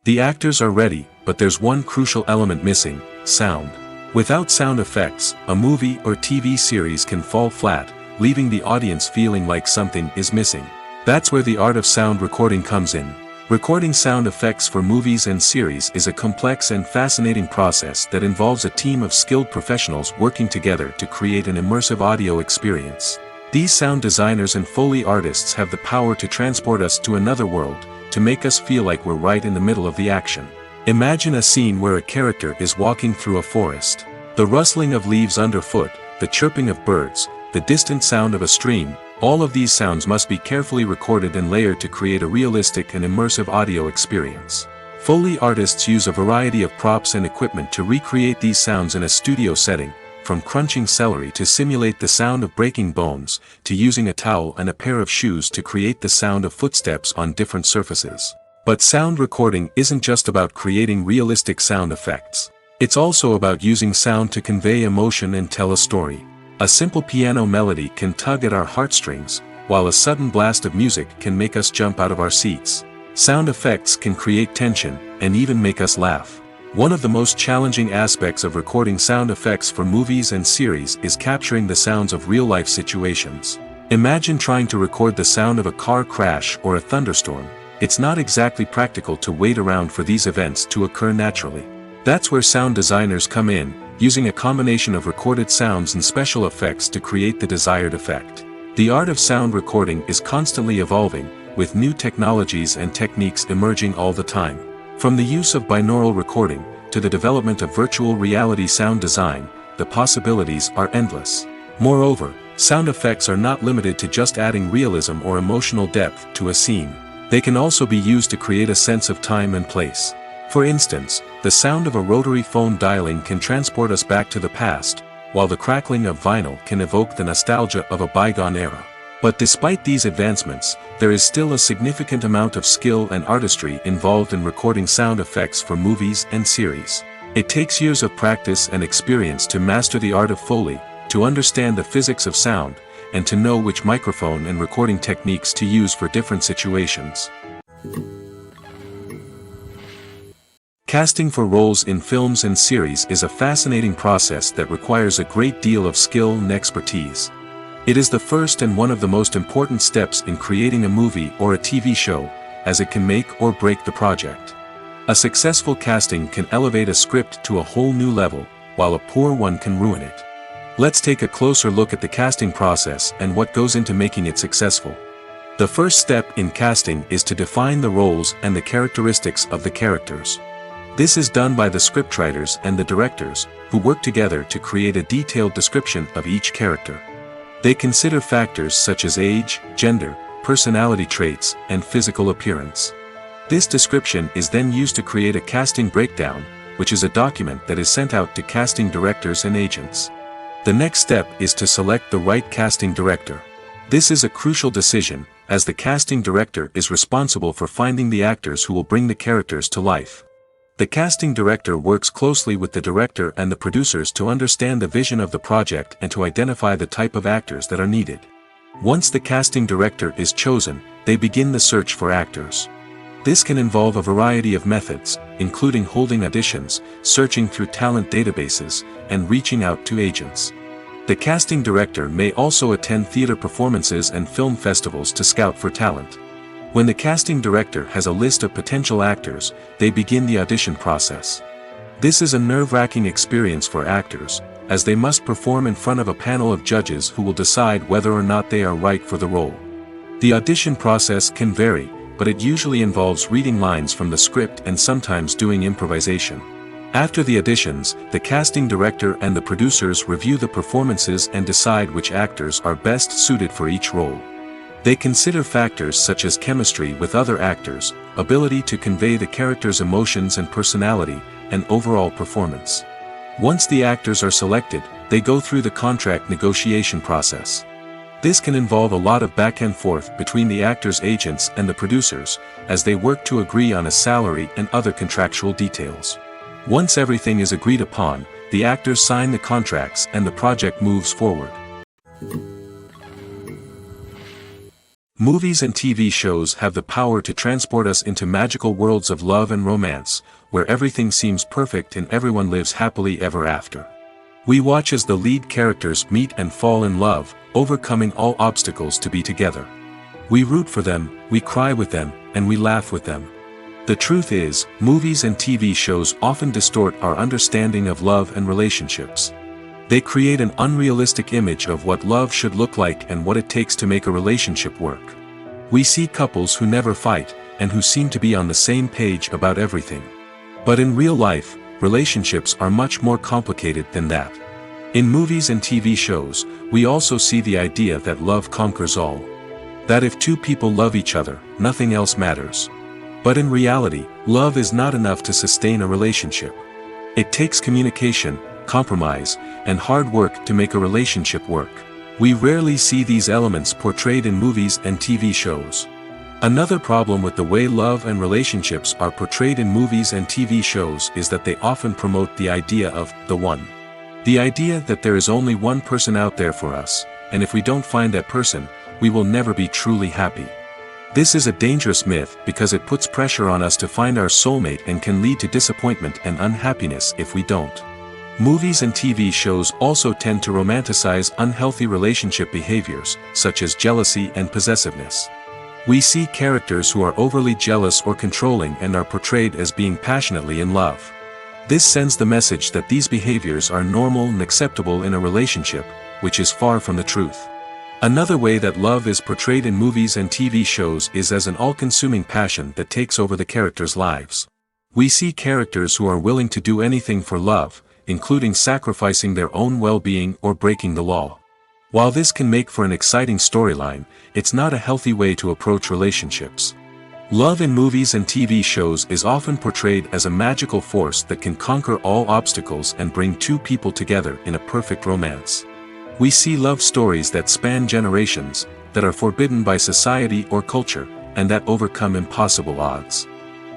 The actors are ready, but there's one crucial element missing: sound. Without sound effects, a movie or TV series can fall flat, leaving the audience feeling like something is missing. That's where the art of sound recording comes in. Recording sound effects for movies and series is a complex and fascinating process that involves a team of skilled professionals working together to create an immersive audio experience. These sound designers and Foley artists have the power to transport us to another world, to make us feel like we're right in the middle of the action. Imagine a scene where a character is walking through a forest. The rustling of leaves underfoot, the chirping of birds, the distant sound of a stream, all of these sounds must be carefully recorded and layered to create a realistic and immersive audio experience. Foley artists use a variety of props and equipment to recreate these sounds in a studio setting, from crunching celery to simulate the sound of breaking bones, to using a towel and a pair of shoes to create the sound of footsteps on different surfaces. But sound recording isn't just about creating realistic sound effects. It's also about using sound to convey emotion and tell a story. A simple piano melody can tug at our heartstrings, while a sudden blast of music can make us jump out of our seats. Sound effects can create tension, and even make us laugh. One of the most challenging aspects of recording sound effects for movies and series is capturing the sounds of real-life situations. Imagine trying to record the sound of a car crash or a thunderstorm. It's not exactly practical to wait around for these events to occur naturally. That's where sound designers come in, using a combination of recorded sounds and special effects to create the desired effect. The art of sound recording is constantly evolving, with new technologies and techniques emerging all the time. From the use of binaural recording, to the development of virtual reality sound design, the possibilities are endless. Moreover, sound effects are not limited to just adding realism or emotional depth to a scene. They can also be used to create a sense of time and place. For instance, the sound of a rotary phone dialing can transport us back to the past, while the crackling of vinyl can evoke the nostalgia of a bygone era. But despite these advancements, there is still a significant amount of skill and artistry involved in recording sound effects for movies and series. It takes years of practice and experience to master the art of Foley, to understand the physics of sound, and to know which microphone and recording techniques to use for different situations. Casting for roles in films and series is a fascinating process that requires a great deal of skill and expertise. It is the first and one of the most important steps in creating a movie or a TV show, as it can make or break the project. A successful casting can elevate a script to a whole new level, while a poor one can ruin it. Let's take a closer look at the casting process and what goes into making it successful. The first step in casting is to define the roles and the characteristics of the characters. This is done by the scriptwriters and the directors, who work together to create a detailed description of each character. They consider factors such as age, gender, personality traits, and physical appearance. This description is then used to create a casting breakdown, which is a document that is sent out to casting directors and agents. The next step is to select the right casting director. This is a crucial decision, as the casting director is responsible for finding the actors who will bring the characters to life. The casting director works closely with the director and the producers to understand the vision of the project and to identify the type of actors that are needed. Once the casting director is chosen, they begin the search for actors. This can involve a variety of methods, including holding auditions, searching through talent databases, and reaching out to agents. The casting director may also attend theater performances and film festivals to scout for talent. When the casting director has a list of potential actors, they begin the audition process. This is a nerve-wracking experience for actors, as they must perform in front of a panel of judges who will decide whether or not they are right for the role. The audition process can vary, but it usually involves reading lines from the script and sometimes doing improvisation. After the auditions, the casting director and the producers review the performances and decide which actors are best suited for each role. They consider factors such as chemistry with other actors, ability to convey the character's emotions and personality, and overall performance. Once the actors are selected, they go through the contract negotiation process. This can involve a lot of back and forth between the actors' agents and the producers, as they work to agree on a salary and other contractual details. Once everything is agreed upon, the actors sign the contracts and the project moves forward. Movies and TV shows have the power to transport us into magical worlds of love and romance, where everything seems perfect and everyone lives happily ever after. We watch as the lead characters meet and fall in love, overcoming all obstacles to be together. We root for them, we cry with them, and we laugh with them. The truth is, movies and TV shows often distort our understanding of love and relationships. They create an unrealistic image of what love should look like and what it takes to make a relationship work. We see couples who never fight, and who seem to be on the same page about everything. But in real life, relationships are much more complicated than that. In movies and TV shows, we also see the idea that love conquers all. That if two people love each other, nothing else matters. But in reality, love is not enough to sustain a relationship. It takes communication, compromise, and hard work to make a relationship work. We rarely see these elements portrayed in movies and TV shows. Another problem with the way love and relationships are portrayed in movies and TV shows is that they often promote the idea of the one. The idea that there is only one person out there for us, and if we don't find that person, we will never be truly happy. This is a dangerous myth because it puts pressure on us to find our soulmate and can lead to disappointment and unhappiness if we don't. Movies and TV shows also tend to romanticize unhealthy relationship behaviors, such as jealousy and possessiveness. We see characters who are overly jealous or controlling and are portrayed as being passionately in love. This sends the message that these behaviors are normal and acceptable in a relationship, which is far from the truth. Another way that love is portrayed in movies and TV shows is as an all-consuming passion that takes over the characters' lives. We see characters who are willing to do anything for love, including sacrificing their own well-being or breaking the law. While this can make for an exciting storyline, it's not a healthy way to approach relationships. Love in movies and TV shows is often portrayed as a magical force that can conquer all obstacles and bring two people together in a perfect romance. We see love stories that span generations, that are forbidden by society or culture, and that overcome impossible odds.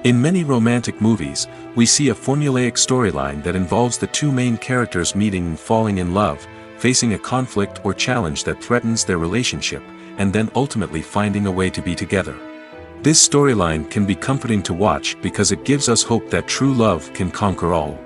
In many romantic movies, we see a formulaic storyline that involves the two main characters meeting and falling in love, facing a conflict or challenge that threatens their relationship, and then ultimately finding a way to be together. This storyline can be comforting to watch because it gives us hope that true love can conquer all.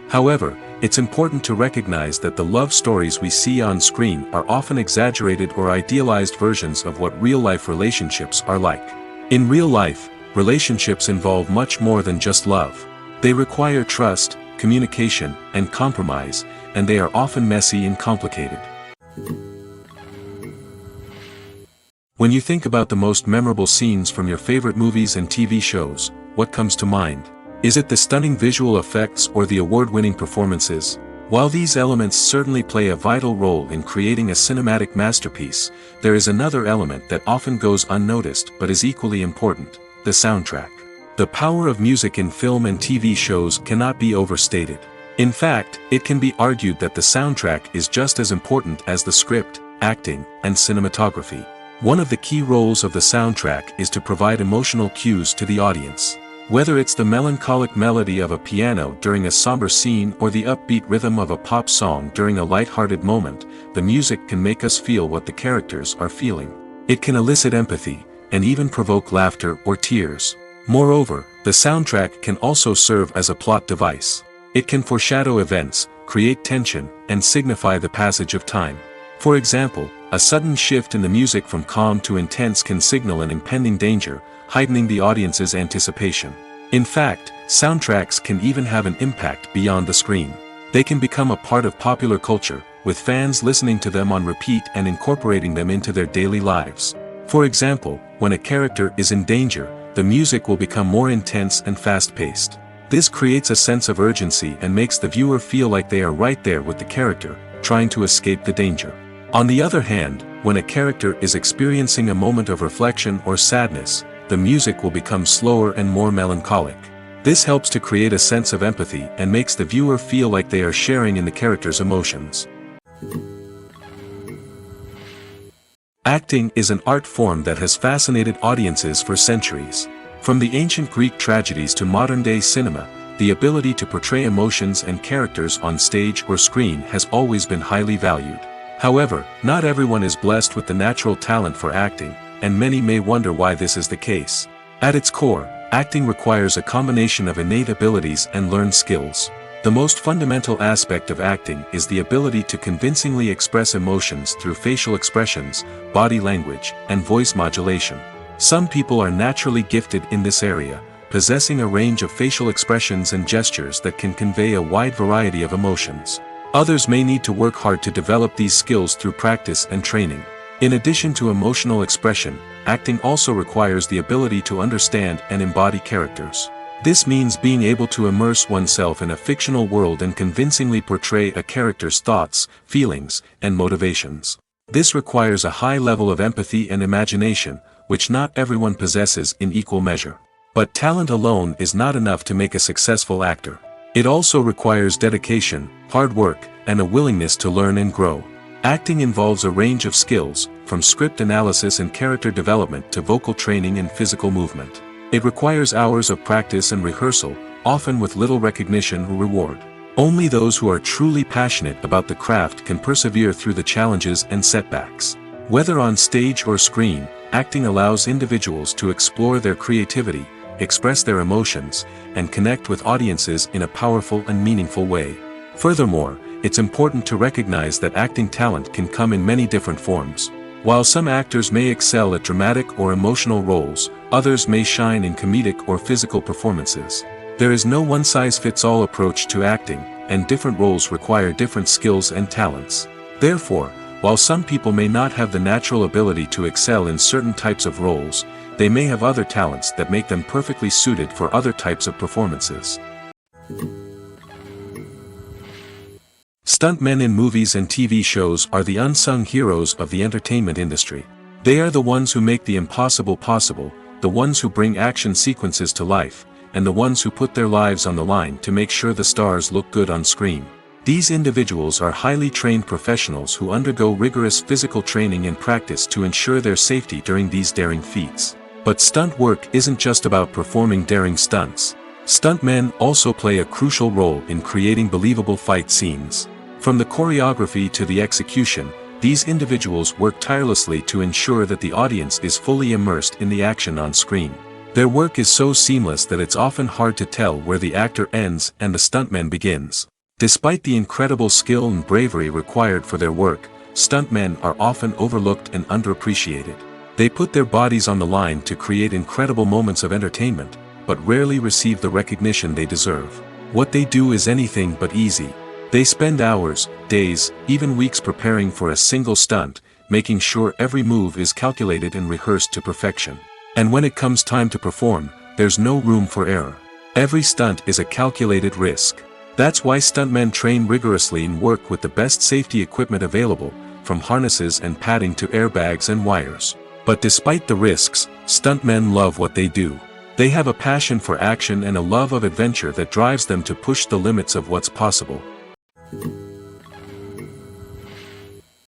However, it's important to recognize that the love stories we see on screen are often exaggerated or idealized versions of what real-life relationships are like. In real life, relationships involve much more than just love. They require trust, communication, and compromise, and they are often messy and complicated. When you think about the most memorable scenes from your favorite movies and TV shows, what comes to mind? Is it the stunning visual effects or the award-winning performances? While these elements certainly play a vital role in creating a cinematic masterpiece, there is another element that often goes unnoticed but is equally important: the soundtrack. The power of music in film and TV shows cannot be overstated. In fact, it can be argued that the soundtrack is just as important as the script, acting, and cinematography. One of the key roles of the soundtrack is to provide emotional cues to the audience. Whether it's the melancholic melody of a piano during a somber scene or the upbeat rhythm of a pop song during a light-hearted moment, the music can make us feel what the characters are feeling. It can elicit empathy, and even provoke laughter or tears. Moreover, the soundtrack can also serve as a plot device. It can foreshadow events, create tension, and signify the passage of time. For example, a sudden shift in the music from calm to intense can signal an impending danger, heightening the audience's anticipation. In fact, soundtracks can even have an impact beyond the screen. They can become a part of popular culture, with fans listening to them on repeat and incorporating them into their daily lives. For example, when a character is in danger, the music will become more intense and fast-paced. This creates a sense of urgency and makes the viewer feel like they are right there with the character, trying to escape the danger. On the other hand, when a character is experiencing a moment of reflection or sadness, the music will become slower and more melancholic. This helps to create a sense of empathy and makes the viewer feel like they are sharing in the character's emotions. Acting is an art form that has fascinated audiences for centuries. From the ancient Greek tragedies to modern-day cinema, the ability to portray emotions and characters on stage or screen has always been highly valued. However, not everyone is blessed with the natural talent for acting, and many may wonder why this is the case. At its core, acting requires a combination of innate abilities and learned skills. The most fundamental aspect of acting is the ability to convincingly express emotions through facial expressions, body language, and voice modulation. Some people are naturally gifted in this area, possessing a range of facial expressions and gestures that can convey a wide variety of emotions. Others may need to work hard to develop these skills through practice and training. In addition to emotional expression, acting also requires the ability to understand and embody characters. This means being able to immerse oneself in a fictional world and convincingly portray a character's thoughts, feelings, and motivations. This requires a high level of empathy and imagination, which not everyone possesses in equal measure. But talent alone is not enough to make a successful actor. It also requires dedication, hard work, and a willingness to learn and grow. Acting involves a range of skills, from script analysis and character development to vocal training and physical movement. It requires hours of practice and rehearsal, often with little recognition or reward. Only those who are truly passionate about the craft can persevere through the challenges and setbacks. Whether on stage or screen, acting allows individuals to explore their creativity, express their emotions, and connect with audiences in a powerful and meaningful way. Furthermore, it's important to recognize that acting talent can come in many different forms. While some actors may excel at dramatic or emotional roles, others may shine in comedic or physical performances. There is no one-size-fits-all approach to acting, and different roles require different skills and talents. Therefore, while some people may not have the natural ability to excel in certain types of roles, they may have other talents that make them perfectly suited for other types of performances. Stuntmen in movies and TV shows are the unsung heroes of the entertainment industry. They are the ones who make the impossible possible, the ones who bring action sequences to life, and the ones who put their lives on the line to make sure the stars look good on screen. These individuals are highly trained professionals who undergo rigorous physical training and practice to ensure their safety during these daring feats. But stunt work isn't just about performing daring stunts. Stuntmen also play a crucial role in creating believable fight scenes. From the choreography to the execution, these individuals work tirelessly to ensure that the audience is fully immersed in the action on screen. Their work is so seamless that it's often hard to tell where the actor ends and the stuntman begins. Despite the incredible skill and bravery required for their work, stuntmen are often overlooked and underappreciated. They put their bodies on the line to create incredible moments of entertainment, but rarely receive the recognition they deserve. What they do is anything but easy. They spend hours, days, even weeks preparing for a single stunt, making sure every move is calculated and rehearsed to perfection. And when it comes time to perform, there's no room for error. Every stunt is a calculated risk. That's why stuntmen train rigorously and work with the best safety equipment available, from harnesses and padding to airbags and wires. But despite the risks, stuntmen love what they do. They have a passion for action and a love of adventure that drives them to push the limits of what's possible.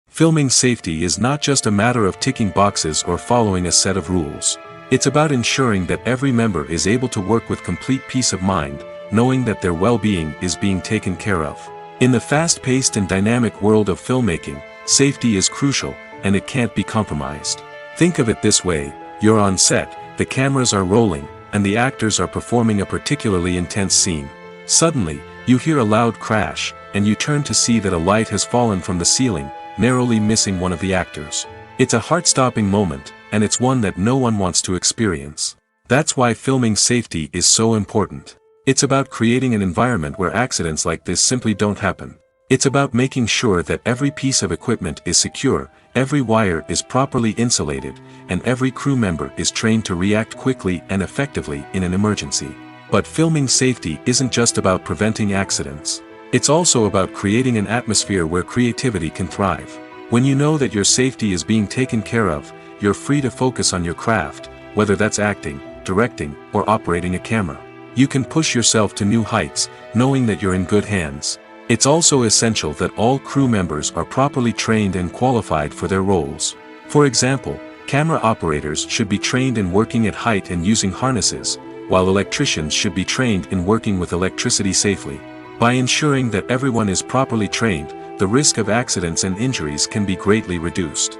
Filming safety is not just a matter of ticking boxes or following a set of rules. It's about ensuring that every member is able to work with complete peace of mind, knowing that their well-being is being taken care of. In the fast-paced and dynamic world of filmmaking, safety is crucial, and it can't be compromised. Think of it this way: you're on set, the cameras are rolling, and the actors are performing a particularly intense scene. Suddenly, you hear a loud crash, and you turn to see that a light has fallen from the ceiling, narrowly missing one of the actors. It's a heart-stopping moment, and it's one that no one wants to experience. That's why filming safety is so important. It's about creating an environment where accidents like this simply don't happen. It's about making sure that every piece of equipment is secure, every wire is properly insulated, and every crew member is trained to react quickly and effectively in an emergency. But filming safety isn't just about preventing accidents. It's also about creating an atmosphere where creativity can thrive. When you know that your safety is being taken care of, you're free to focus on your craft, whether that's acting, directing, or operating a camera. You can push yourself to new heights, knowing that you're in good hands. It's also essential that all crew members are properly trained and qualified for their roles. For example, camera operators should be trained in working at height and using harnesses, while electricians should be trained in working with electricity safely. By ensuring that everyone is properly trained, the risk of accidents and injuries can be greatly reduced.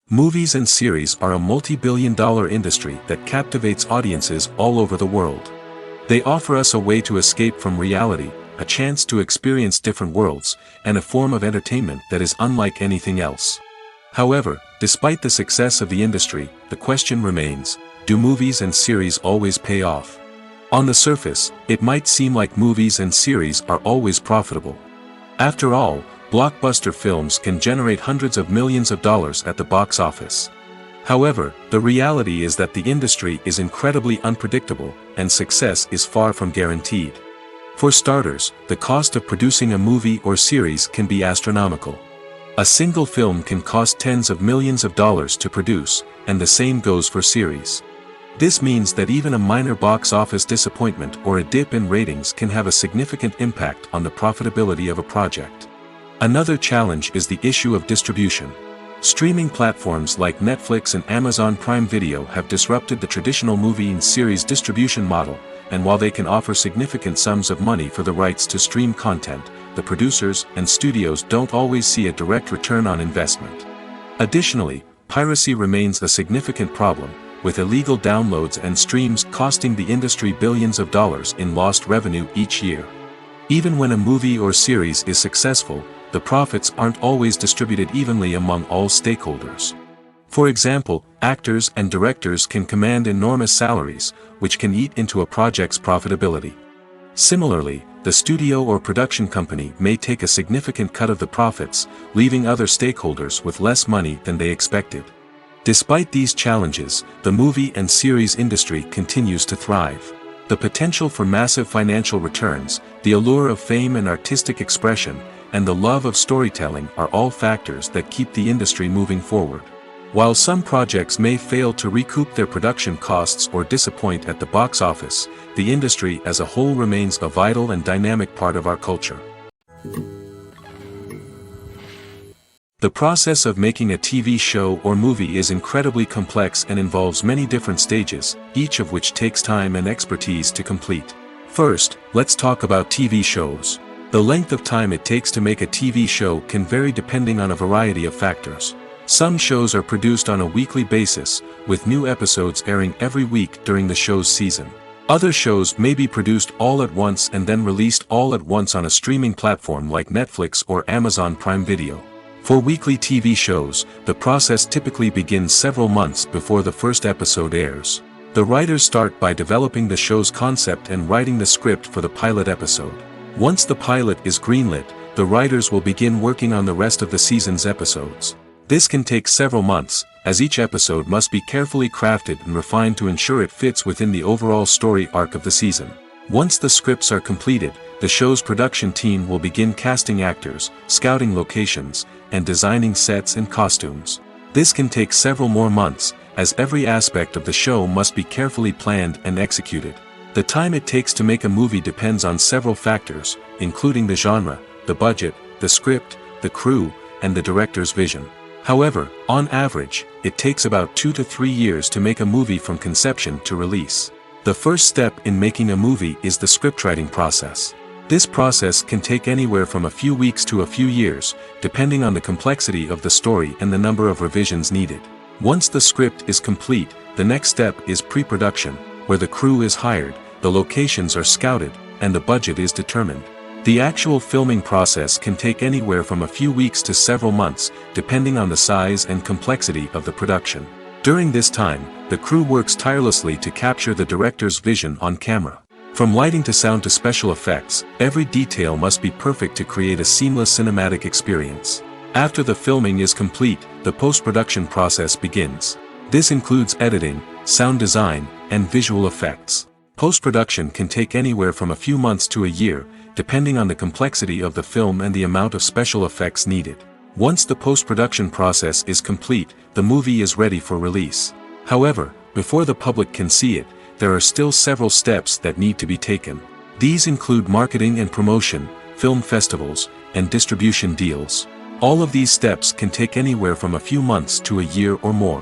Movies and series are a multi-billion-dollar industry that captivates audiences all over the world. They offer us a way to escape from reality, a chance to experience different worlds, and a form of entertainment that is unlike anything else. However, despite the success of the industry, the question remains: do movies and series always pay off? On the surface, it might seem like movies and series are always profitable. After all, blockbuster films can generate hundreds of millions of dollars at the box office. However, the reality is that the industry is incredibly unpredictable, and success is far from guaranteed. For starters, the cost of producing a movie or series can be astronomical. A single film can cost tens of millions of dollars to produce, and the same goes for series. This means that even a minor box office disappointment or a dip in ratings can have a significant impact on the profitability of a project. Another challenge is the issue of distribution. Streaming platforms like Netflix and Amazon Prime Video have disrupted the traditional movie and series distribution model, and while they can offer significant sums of money for the rights to stream content, the producers and studios don't always see a direct return on investment. Additionally, piracy remains a significant problem, with illegal downloads and streams costing the industry billions of dollars in lost revenue each year. Even when a movie or series is successful, the profits aren't always distributed evenly among all stakeholders. For example, actors and directors can command enormous salaries, which can eat into a project's profitability. Similarly, the studio or production company may take a significant cut of the profits, leaving other stakeholders with less money than they expected. Despite these challenges, the movie and series industry continues to thrive. The potential for massive financial returns, the allure of fame and artistic expression, and the love of storytelling are all factors that keep the industry moving forward. While some projects may fail to recoup their production costs or disappoint at the box office, the industry as a whole remains a vital and dynamic part of our culture. The process of making a TV show or movie is incredibly complex and involves many different stages, each of which takes time and expertise to complete. First, let's talk about TV shows. The length of time it takes to make a TV show can vary depending on a variety of factors. Some shows are produced on a weekly basis, with new episodes airing every week during the show's season. Other shows may be produced all at once and then released all at once on a streaming platform like Netflix or Amazon Prime Video. For weekly TV shows, the process typically begins several months before the first episode airs. The writers start by developing the show's concept and writing the script for the pilot episode. Once the pilot is greenlit, the writers will begin working on the rest of the season's episodes. This can take several months, as each episode must be carefully crafted and refined to ensure it fits within the overall story arc of the season. Once the scripts are completed, the show's production team will begin casting actors, scouting locations, and designing sets and costumes. This can take several more months, as every aspect of the show must be carefully planned and executed. The time it takes to make a movie depends on several factors, including the genre, the budget, the script, the crew, and the director's vision. However, on average, it takes about 2 to 3 years to make a movie from conception to release. The first step in making a movie is the scriptwriting process. This process can take anywhere from a few weeks to a few years, depending on the complexity of the story and the number of revisions needed. Once the script is complete, the next step is pre-production, where the crew is hired, the locations are scouted, and the budget is determined. The actual filming process can take anywhere from a few weeks to several months, depending on the size and complexity of the production. During this time, the crew works tirelessly to capture the director's vision on camera. From lighting to sound to special effects, every detail must be perfect to create a seamless cinematic experience. After the filming is complete, the post-production process begins. This includes editing, sound design, and visual effects. Post-production can take anywhere from a few months to a year, depending on the complexity of the film and the amount of special effects needed. Once the post-production process is complete, the movie is ready for release. However, before the public can see it, there are still several steps that need to be taken. These include marketing and promotion, film festivals, and distribution deals. All of these steps can take anywhere from a few months to a year or more.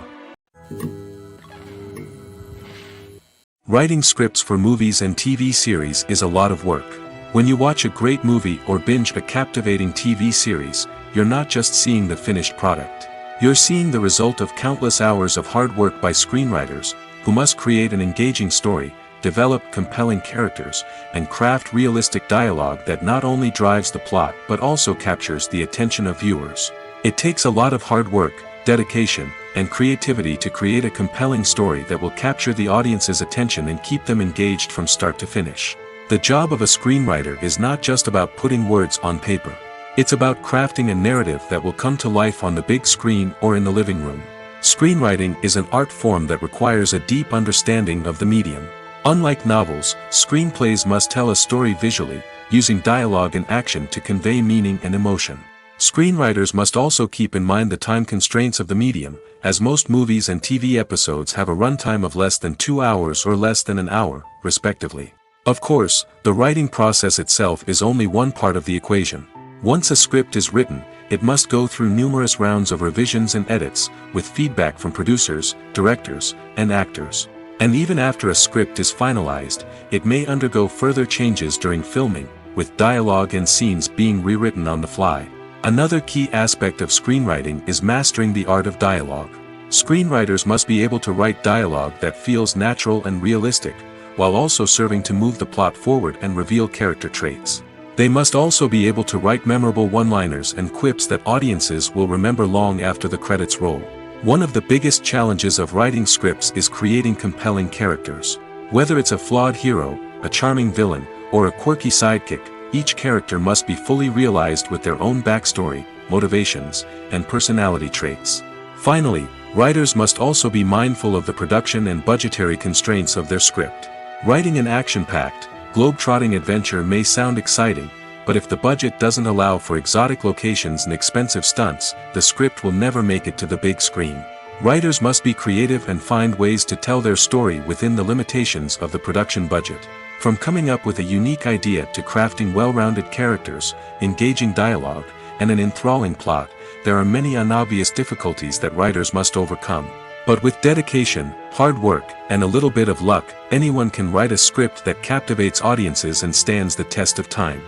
Writing scripts for movies and TV series is a lot of work. When you watch a great movie or binge a captivating TV series, you're not just seeing the finished product. You're seeing the result of countless hours of hard work by screenwriters, who must create an engaging story, develop compelling characters, and craft realistic dialogue that not only drives the plot but also captures the attention of viewers. It takes a lot of hard work, dedication, and creativity to create a compelling story that will capture the audience's attention and keep them engaged from start to finish. The job of a screenwriter is not just about putting words on paper. It's about crafting a narrative that will come to life on the big screen or in the living room. Screenwriting is an art form that requires a deep understanding of the medium. Unlike novels, screenplays must tell a story visually, using dialogue and action to convey meaning and emotion. Screenwriters must also keep in mind the time constraints of the medium, as most movies and TV episodes have a runtime of less than 2 hours or less than an hour, respectively. Of course, the writing process itself is only one part of the equation. Once a script is written, it must go through numerous rounds of revisions and edits, with feedback from producers, directors, and actors. And even after a script is finalized, it may undergo further changes during filming, with dialogue and scenes being rewritten on the fly. Another key aspect of screenwriting is mastering the art of dialogue. Screenwriters must be able to write dialogue that feels natural and realistic, while also serving to move the plot forward and reveal character traits. They must also be able to write memorable one-liners and quips that audiences will remember long after the credits roll. One of the biggest challenges of writing scripts is creating compelling characters. Whether it's a flawed hero, a charming villain, or a quirky sidekick, each character must be fully realized with their own backstory, motivations, and personality traits. Finally, writers must also be mindful of the production and budgetary constraints of their script. Writing an action-packed, globe-trotting adventure may sound exciting, but if the budget doesn't allow for exotic locations and expensive stunts, the script will never make it to the big screen. Writers must be creative and find ways to tell their story within the limitations of the production budget. From coming up with a unique idea to crafting well-rounded characters, engaging dialogue, and an enthralling plot, there are many unobvious difficulties that writers must overcome. But with dedication, hard work, and a little bit of luck, anyone can write a script that captivates audiences and stands the test of time.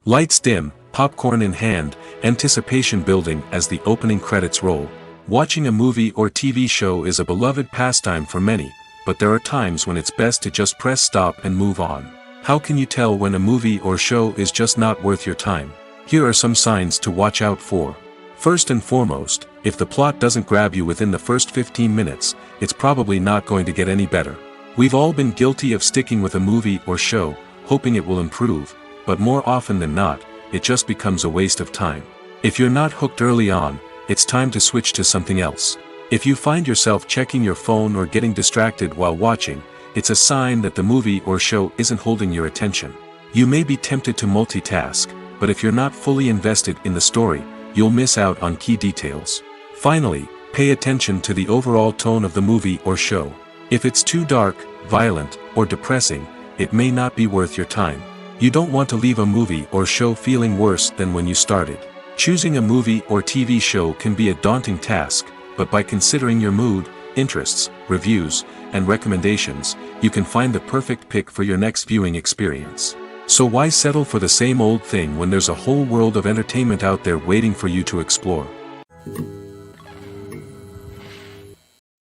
Lights dim, popcorn in hand, anticipation building as the opening credits roll. Watching a movie or TV show is a beloved pastime for many, but there are times when it's best to just press stop and move on. How can you tell when a movie or show is just not worth your time? Here are some signs to watch out for. First and foremost, if the plot doesn't grab you within the first 15 minutes, it's probably not going to get any better. We've all been guilty of sticking with a movie or show, hoping it will improve, but more often than not, it just becomes a waste of time. If you're not hooked early on, it's time to switch to something else. If you find yourself checking your phone or getting distracted while watching, it's a sign that the movie or show isn't holding your attention. You may be tempted to multitask, but if you're not fully invested in the story, you'll miss out on key details. Finally, pay attention to the overall tone of the movie or show. If it's too dark, violent, or depressing, it may not be worth your time. You don't want to leave a movie or show feeling worse than when you started. Choosing a movie or TV show can be a daunting task, but by considering your mood, interests, reviews, and recommendations, you can find the perfect pick for your next viewing experience. So why settle for the same old thing when there's a whole world of entertainment out there waiting for you to explore?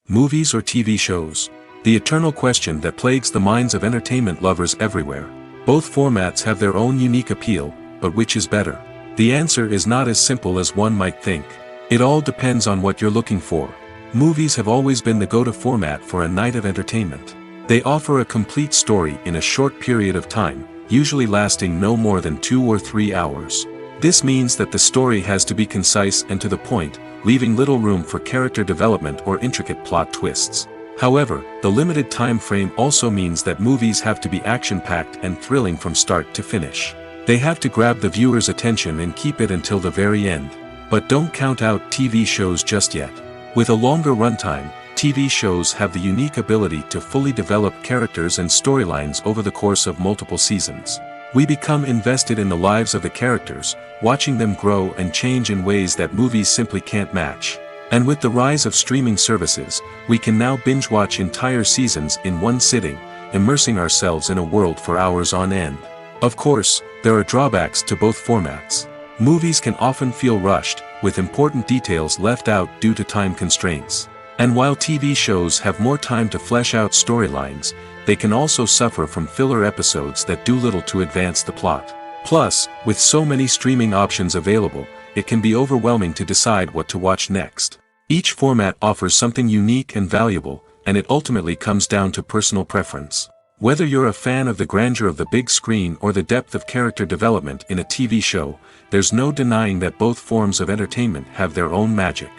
Movies or TV shows? The eternal question that plagues the minds of entertainment lovers everywhere. Both formats have their own unique appeal, but which is better? The answer is not as simple as one might think. It all depends on what you're looking for. Movies have always been the go-to format for a night of entertainment. They offer a complete story in a short period of time, usually lasting no more than 2 or 3 hours. This means that the story has to be concise and to the point, leaving little room for character development or intricate plot twists. However, the limited time frame also means that movies have to be action-packed and thrilling from start to finish. They have to grab the viewer's attention and keep it until the very end. But don't count out TV shows just yet. With a longer runtime, TV shows have the unique ability to fully develop characters and storylines over the course of multiple seasons. We become invested in the lives of the characters, watching them grow and change in ways that movies simply can't match. And with the rise of streaming services, we can now binge-watch entire seasons in one sitting, immersing ourselves in a world for hours on end. Of course, there are drawbacks to both formats. Movies can often feel rushed, with important details left out due to time constraints. And while TV shows have more time to flesh out storylines, they can also suffer from filler episodes that do little to advance the plot. Plus, with so many streaming options available, it can be overwhelming to decide what to watch next. Each format offers something unique and valuable, and it ultimately comes down to personal preference. Whether you're a fan of the grandeur of the big screen or the depth of character development in a TV show, there's no denying that both forms of entertainment have their own magic.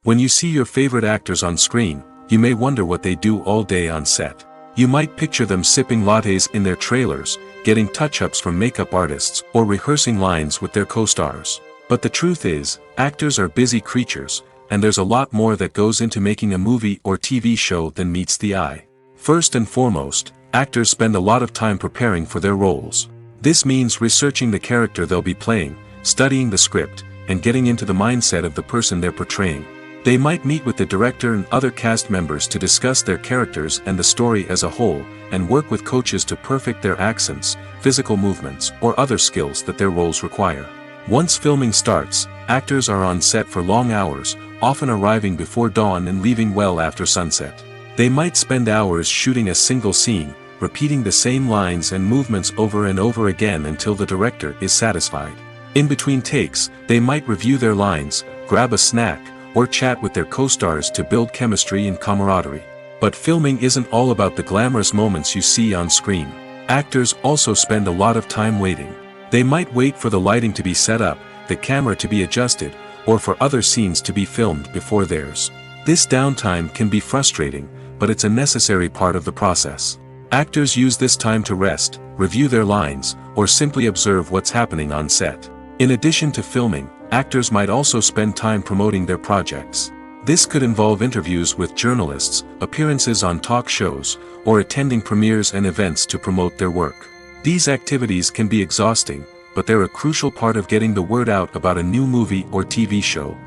When you see your favorite actors on screen, you may wonder what they do all day on set. You might picture them sipping lattes in their trailers, getting touch-ups from makeup artists, or rehearsing lines with their co-stars. But the truth is, actors are busy creatures, and there's a lot more that goes into making a movie or TV show than meets the eye. First and foremost, actors spend a lot of time preparing for their roles. This means researching the character they'll be playing, studying the script, and getting into the mindset of the person they're portraying. They might meet with the director and other cast members to discuss their characters and the story as a whole, and work with coaches to perfect their accents, physical movements, or other skills that their roles require. Once filming starts, actors are on set for long hours, often arriving before dawn and leaving well after sunset. They might spend hours shooting a single scene, repeating the same lines and movements over and over again until the director is satisfied. In between takes, they might review their lines, grab a snack, or chat with their co-stars to build chemistry and camaraderie. But filming isn't all about the glamorous moments you see on screen. Actors also spend a lot of time waiting. They might wait for the lighting to be set up, the camera to be adjusted, or for other scenes to be filmed before theirs. This downtime can be frustrating, but it's a necessary part of the process. Actors use this time to rest, review their lines, or simply observe what's happening on set. In addition to filming, actors might also spend time promoting their projects. This could involve interviews with journalists, appearances on talk shows, or attending premieres and events to promote their work. These activities can be exhausting, but they're a crucial part of getting the word out about a new movie or TV show.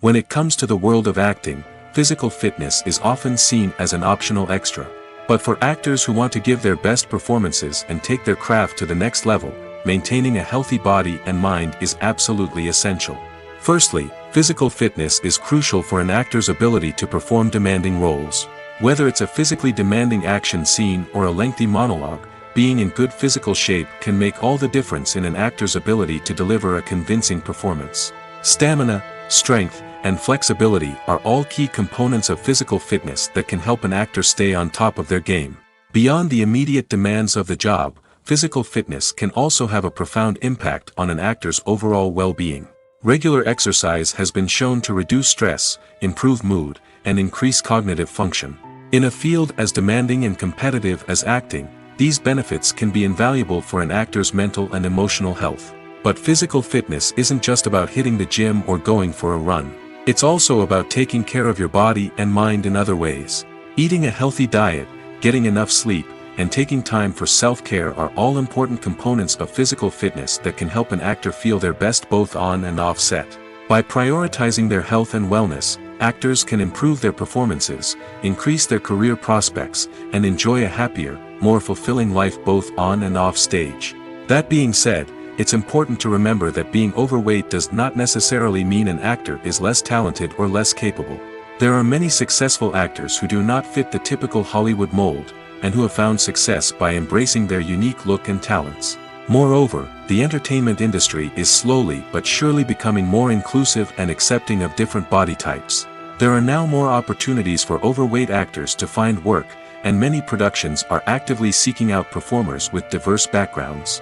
When it comes to the world of acting, physical fitness is often seen as an optional extra. But for actors who want to give their best performances and take their craft to the next level, maintaining a healthy body and mind is absolutely essential. Firstly, physical fitness is crucial for an actor's ability to perform demanding roles. Whether it's a physically demanding action scene or a lengthy monologue, being in good physical shape can make all the difference in an actor's ability to deliver a convincing performance. Stamina, strength, and flexibility are all key components of physical fitness that can help an actor stay on top of their game. Beyond the immediate demands of the job, physical fitness can also have a profound impact on an actor's overall well-being. Regular exercise has been shown to reduce stress, improve mood, and increase cognitive function. In a field as demanding and competitive as acting, these benefits can be invaluable for an actor's mental and emotional health. But physical fitness isn't just about hitting the gym or going for a run. It's also about taking care of your body and mind in other ways. Eating a healthy diet, getting enough sleep, and taking time for self-care are all important components of physical fitness that can help an actor feel their best both on and off set. By prioritizing their health and wellness, actors can improve their performances, increase their career prospects, and enjoy a happier, more fulfilling life both on and off stage. That being said, it's important to remember that being overweight does not necessarily mean an actor is less talented or less capable. There are many successful actors who do not fit the typical Hollywood mold, and who have found success by embracing their unique look and talents. Moreover, the entertainment industry is slowly but surely becoming more inclusive and accepting of different body types. There are now more opportunities for overweight actors to find work, and many productions are actively seeking out performers with diverse backgrounds.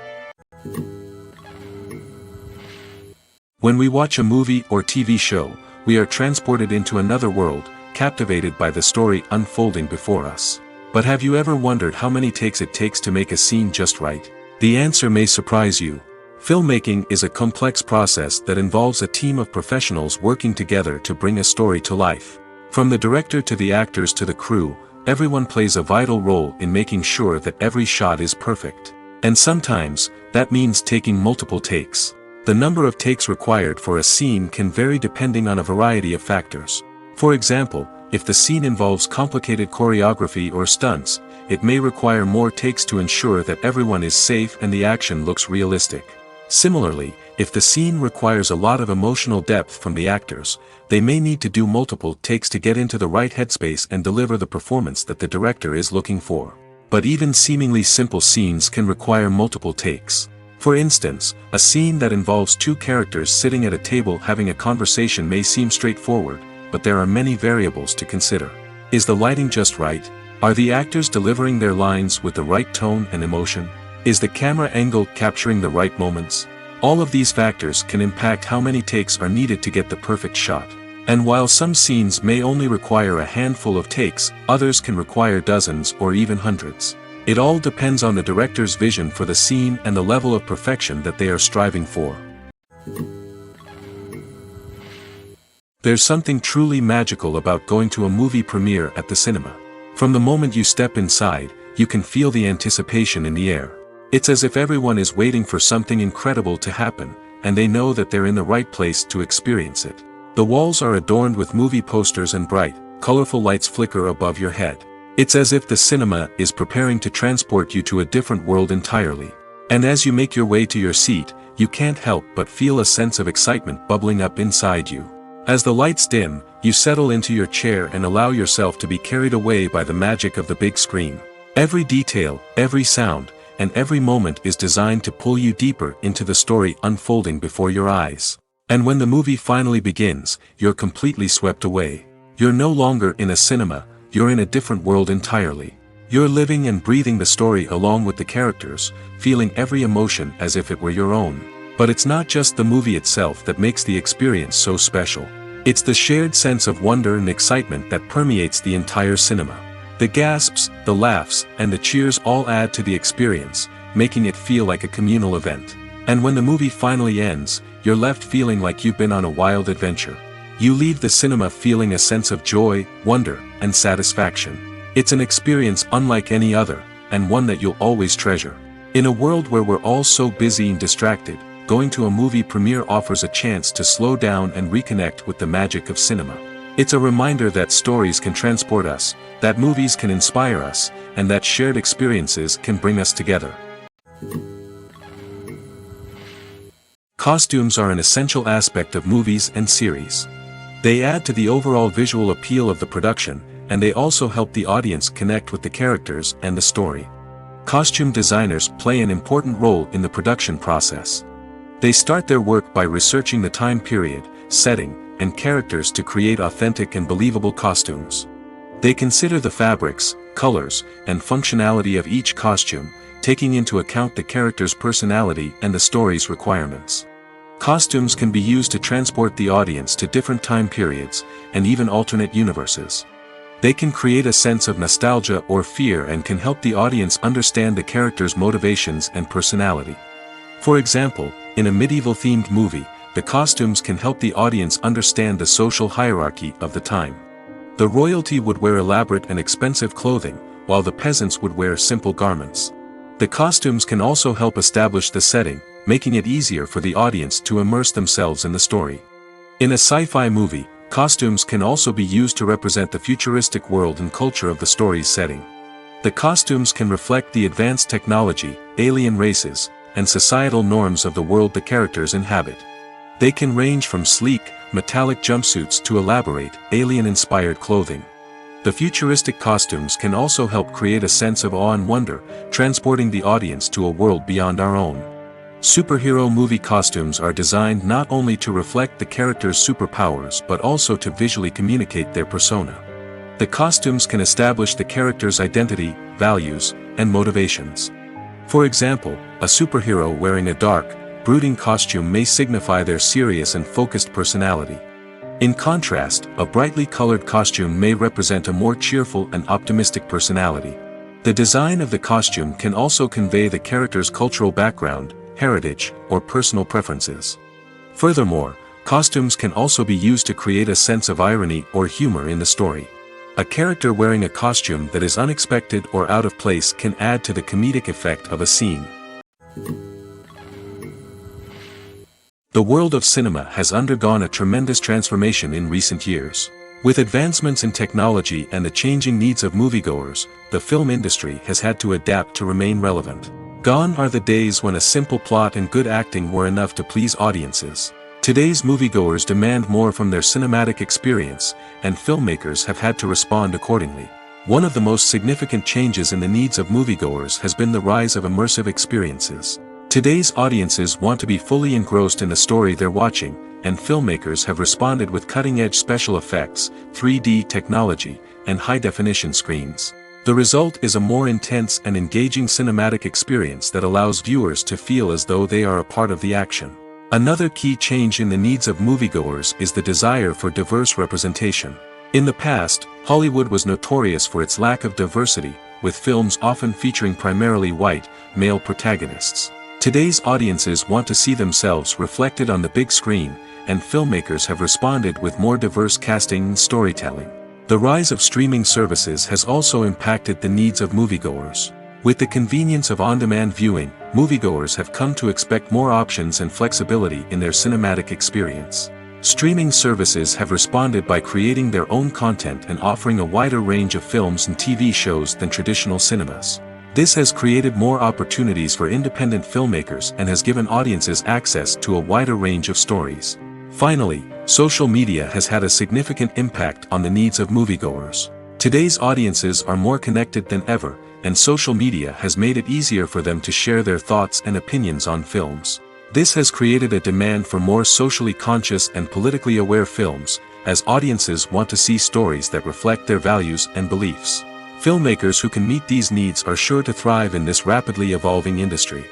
When we watch a movie or TV show, we are transported into another world, captivated by the story unfolding before us. But have you ever wondered how many takes it takes to make a scene just right? The answer may surprise you. Filmmaking is a complex process that involves a team of professionals working together to bring a story to life. From the director to the actors to the crew, everyone plays a vital role in making sure that every shot is perfect. And sometimes, that means taking multiple takes. The number of takes required for a scene can vary depending on a variety of factors. For example, if the scene involves complicated choreography or stunts, it may require more takes to ensure that everyone is safe and the action looks realistic. Similarly, if the scene requires a lot of emotional depth from the actors, they may need to do multiple takes to get into the right headspace and deliver the performance that the director is looking for. But even seemingly simple scenes can require multiple takes. For instance, a scene that involves two characters sitting at a table having a conversation may seem straightforward, but there are many variables to consider. Is the lighting just right? Are the actors delivering their lines with the right tone and emotion? Is the camera angle capturing the right moments? All of these factors can impact how many takes are needed to get the perfect shot. And while some scenes may only require a handful of takes, others can require dozens or even hundreds. It all depends on the director's vision for the scene and the level of perfection that they are striving for. There's something truly magical about going to a movie premiere at the cinema. From the moment you step inside, you can feel the anticipation in the air. It's as if everyone is waiting for something incredible to happen, and they know that they're in the right place to experience it. The walls are adorned with movie posters and bright, colorful lights flicker above your head. It's as if the cinema is preparing to transport you to a different world entirely. And as you make your way to your seat, you can't help but feel a sense of excitement bubbling up inside you. As the lights dim, you settle into your chair and allow yourself to be carried away by the magic of the big screen. Every detail, every sound, and every moment is designed to pull you deeper into the story unfolding before your eyes. And when the movie finally begins, you're completely swept away. You're no longer in a cinema, you're in a different world entirely. You're living and breathing the story along with the characters, feeling every emotion as if it were your own. But it's not just the movie itself that makes the experience so special. It's the shared sense of wonder and excitement that permeates the entire cinema. The gasps, the laughs, and the cheers all add to the experience, making it feel like a communal event. And when the movie finally ends, you're left feeling like you've been on a wild adventure. You leave the cinema feeling a sense of joy, wonder, and satisfaction. It's an experience unlike any other, and one that you'll always treasure. In a world where we're all so busy and distracted, going to a movie premiere offers a chance to slow down and reconnect with the magic of cinema. It's a reminder that stories can transport us, that movies can inspire us, and that shared experiences can bring us together. Costumes are an essential aspect of movies and series. They add to the overall visual appeal of the production, and they also help the audience connect with the characters and the story. Costume designers play an important role in the production process. They start their work by researching the time period, setting, and characters to create authentic and believable costumes. They consider the fabrics, colors, and functionality of each costume, taking into account the character's personality and the story's requirements. Costumes can be used to transport the audience to different time periods, and even alternate universes. They can create a sense of nostalgia or fear and can help the audience understand the character's motivations and personality. For example, in a medieval-themed movie, the costumes can help the audience understand the social hierarchy of the time. The royalty would wear elaborate and expensive clothing, while the peasants would wear simple garments. The costumes can also help establish the setting, making it easier for the audience to immerse themselves in the story. In a sci-fi movie, costumes can also be used to represent the futuristic world and culture of the story's setting. The costumes can reflect the advanced technology, alien races, and societal norms of the world the characters inhabit. They can range from sleek, metallic jumpsuits to elaborate, alien-inspired clothing. The futuristic costumes can also help create a sense of awe and wonder, transporting the audience to a world beyond our own. Superhero movie costumes are designed not only to reflect the character's superpowers but also to visually communicate their persona. The costumes can establish the character's identity, values, and motivations. For example, a superhero wearing a dark, brooding costume may signify their serious and focused personality. In contrast, a brightly colored costume may represent a more cheerful and optimistic personality. The design of the costume can also convey the character's cultural background, heritage, or personal preferences. Furthermore, costumes can also be used to create a sense of irony or humor in the story. A character wearing a costume that is unexpected or out of place can add to the comedic effect of a scene. The world of cinema has undergone a tremendous transformation in recent years. With advancements in technology and the changing needs of moviegoers, the film industry has had to adapt to remain relevant. Gone are the days when a simple plot and good acting were enough to please audiences. Today's moviegoers demand more from their cinematic experience, and filmmakers have had to respond accordingly. One of the most significant changes in the needs of moviegoers has been the rise of immersive experiences. Today's audiences want to be fully engrossed in the story they're watching, and filmmakers have responded with cutting-edge special effects, 3D technology, and high-definition screens. The result is a more intense and engaging cinematic experience that allows viewers to feel as though they are a part of the action. Another key change in the needs of moviegoers is the desire for diverse representation. In the past, Hollywood was notorious for its lack of diversity, with films often featuring primarily white, male protagonists. Today's audiences want to see themselves reflected on the big screen, and filmmakers have responded with more diverse casting and storytelling. The rise of streaming services has also impacted the needs of moviegoers. With the convenience of on-demand viewing, moviegoers have come to expect more options and flexibility in their cinematic experience. Streaming services have responded by creating their own content and offering a wider range of films and TV shows than traditional cinemas. This has created more opportunities for independent filmmakers and has given audiences access to a wider range of stories. Finally, social media has had a significant impact on the needs of moviegoers. Today's audiences are more connected than ever, and social media has made it easier for them to share their thoughts and opinions on films. This has created a demand for more socially conscious and politically aware films, as audiences want to see stories that reflect their values and beliefs. Filmmakers who can meet these needs are sure to thrive in this rapidly evolving industry.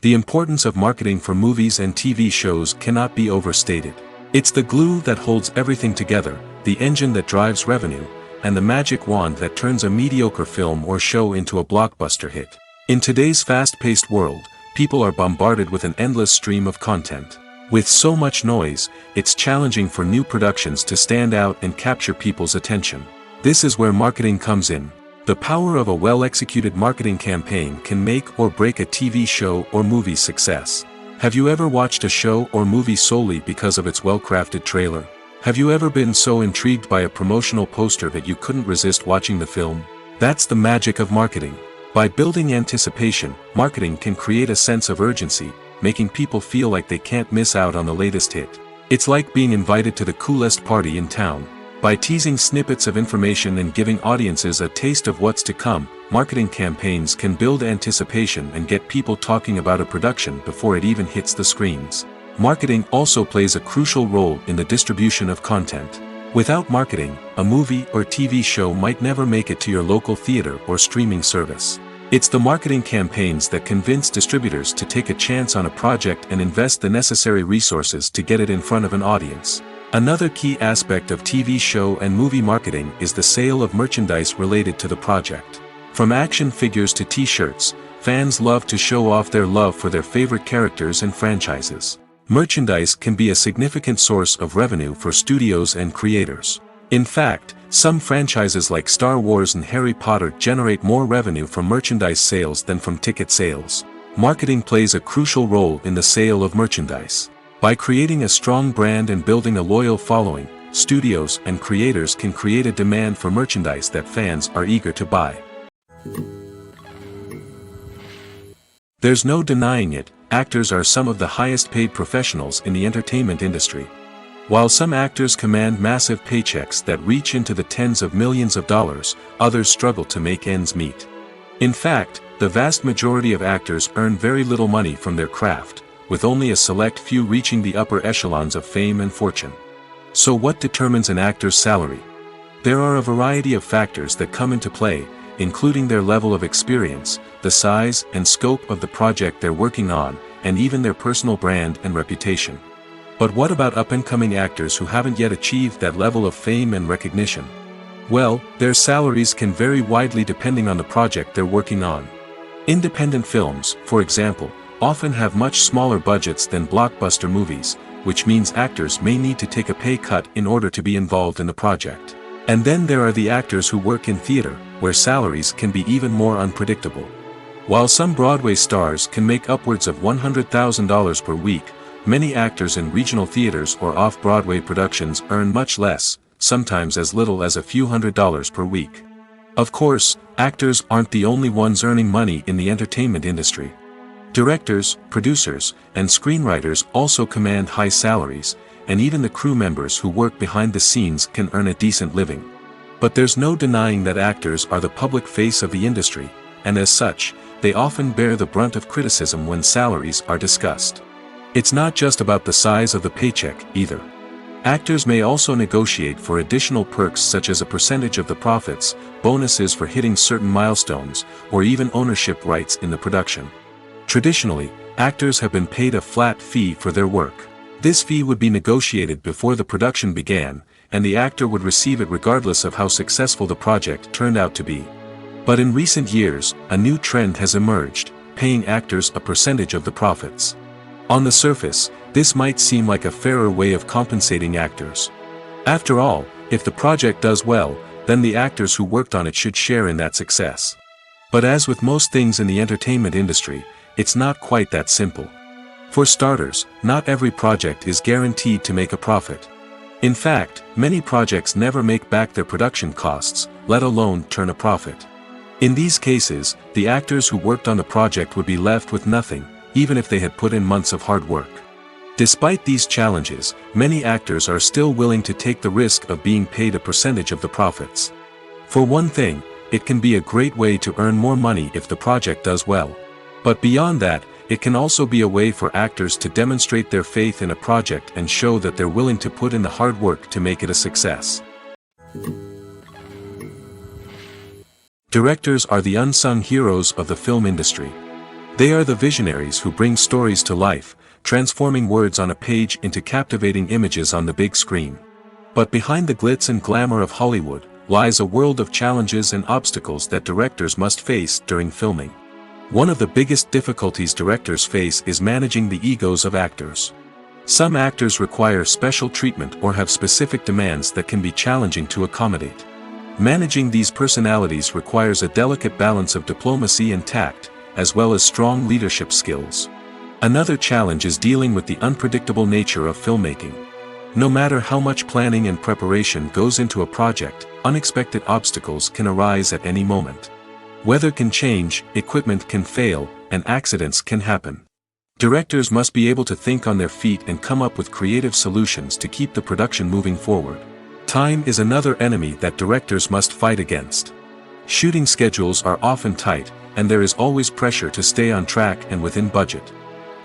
The importance of marketing for movies and TV shows cannot be overstated. It's the glue that holds everything together, the engine that drives revenue, and the magic wand that turns a mediocre film or show into a blockbuster hit. In today's fast-paced world, people are bombarded with an endless stream of content. With so much noise, it's challenging for new productions to stand out and capture people's attention. This is where marketing comes in. The power of a well-executed marketing campaign can make or break a TV show or movie's success. Have you ever watched a show or movie solely because of its well-crafted trailer? Have you ever been so intrigued by a promotional poster that you couldn't resist watching the film? That's the magic of marketing. By building anticipation, marketing can create a sense of urgency, making people feel like they can't miss out on the latest hit. It's like being invited to the coolest party in town. By teasing snippets of information and giving audiences a taste of what's to come, marketing campaigns can build anticipation and get people talking about a production before it even hits the screens. Marketing also plays a crucial role in the distribution of content. Without marketing, a movie or TV show might never make it to your local theater or streaming service. It's the marketing campaigns that convince distributors to take a chance on a project and invest the necessary resources to get it in front of an audience. Another key aspect of TV show and movie marketing is the sale of merchandise related to the project. From action figures to t-shirts, fans love to show off their love for their favorite characters and franchises. Merchandise can be a significant source of revenue for studios and creators. In fact, some franchises like Star Wars and Harry Potter generate more revenue from merchandise sales than from ticket sales. Marketing plays a crucial role in the sale of merchandise. By creating a strong brand and building a loyal following, studios and creators can create a demand for merchandise that fans are eager to buy. There's no denying it, actors are some of the highest paid professionals in the entertainment industry. While some actors command massive paychecks that reach into the tens of millions of dollars, others struggle to make ends meet. In fact, the vast majority of actors earn very little money from their craft, with only a select few reaching the upper echelons of fame and fortune. So what determines an actor's salary? There are a variety of factors that come into play, including their level of experience, the size and scope of the project they're working on, and even their personal brand and reputation. But what about up-and-coming actors who haven't yet achieved that level of fame and recognition? Well, their salaries can vary widely depending on the project they're working on. Independent films, for example, often have much smaller budgets than blockbuster movies, which means actors may need to take a pay cut in order to be involved in the project. And then there are the actors who work in theater, where salaries can be even more unpredictable. While some Broadway stars can make upwards of $100,000 per week, many actors in regional theaters or off-Broadway productions earn much less, sometimes as little as a few $100s per week. Of course, actors aren't the only ones earning money in the entertainment industry. Directors, producers, and screenwriters also command high salaries, and even the crew members who work behind the scenes can earn a decent living. But there's no denying that actors are the public face of the industry, and as such, they often bear the brunt of criticism when salaries are discussed. It's not just about the size of the paycheck, either. Actors may also negotiate for additional perks such as a percentage of the profits, bonuses for hitting certain milestones, or even ownership rights in the production. Traditionally, actors have been paid a flat fee for their work. This fee would be negotiated before the production began, and the actor would receive it regardless of how successful the project turned out to be. But in recent years, a new trend has emerged, paying actors a percentage of the profits. On the surface, this might seem like a fairer way of compensating actors. After all, if the project does well, then the actors who worked on it should share in that success. But as with most things in the entertainment industry, it's not quite that simple. For starters, not every project is guaranteed to make a profit. In fact, many projects never make back their production costs, let alone turn a profit. In these cases, the actors who worked on the project would be left with nothing, even if they had put in months of hard work. Despite these challenges, many actors are still willing to take the risk of being paid a percentage of the profits. For one thing, it can be a great way to earn more money if the project does well. But beyond that, it can also be a way for actors to demonstrate their faith in a project and show that they're willing to put in the hard work to make it a success. Directors are the unsung heroes of the film industry. They are the visionaries who bring stories to life, transforming words on a page into captivating images on the big screen. But behind the glitz and glamour of Hollywood, lies a world of challenges and obstacles that directors must face during filming. One of the biggest difficulties directors face is managing the egos of actors. Some actors require special treatment or have specific demands that can be challenging to accommodate. Managing these personalities requires a delicate balance of diplomacy and tact, as well as strong leadership skills. Another challenge is dealing with the unpredictable nature of filmmaking. No matter how much planning and preparation goes into a project, unexpected obstacles can arise at any moment. Weather can change, equipment can fail, and accidents can happen. Directors must be able to think on their feet and come up with creative solutions to keep the production moving forward. Time is another enemy that directors must fight against. Shooting schedules are often tight, and there is always pressure to stay on track and within budget.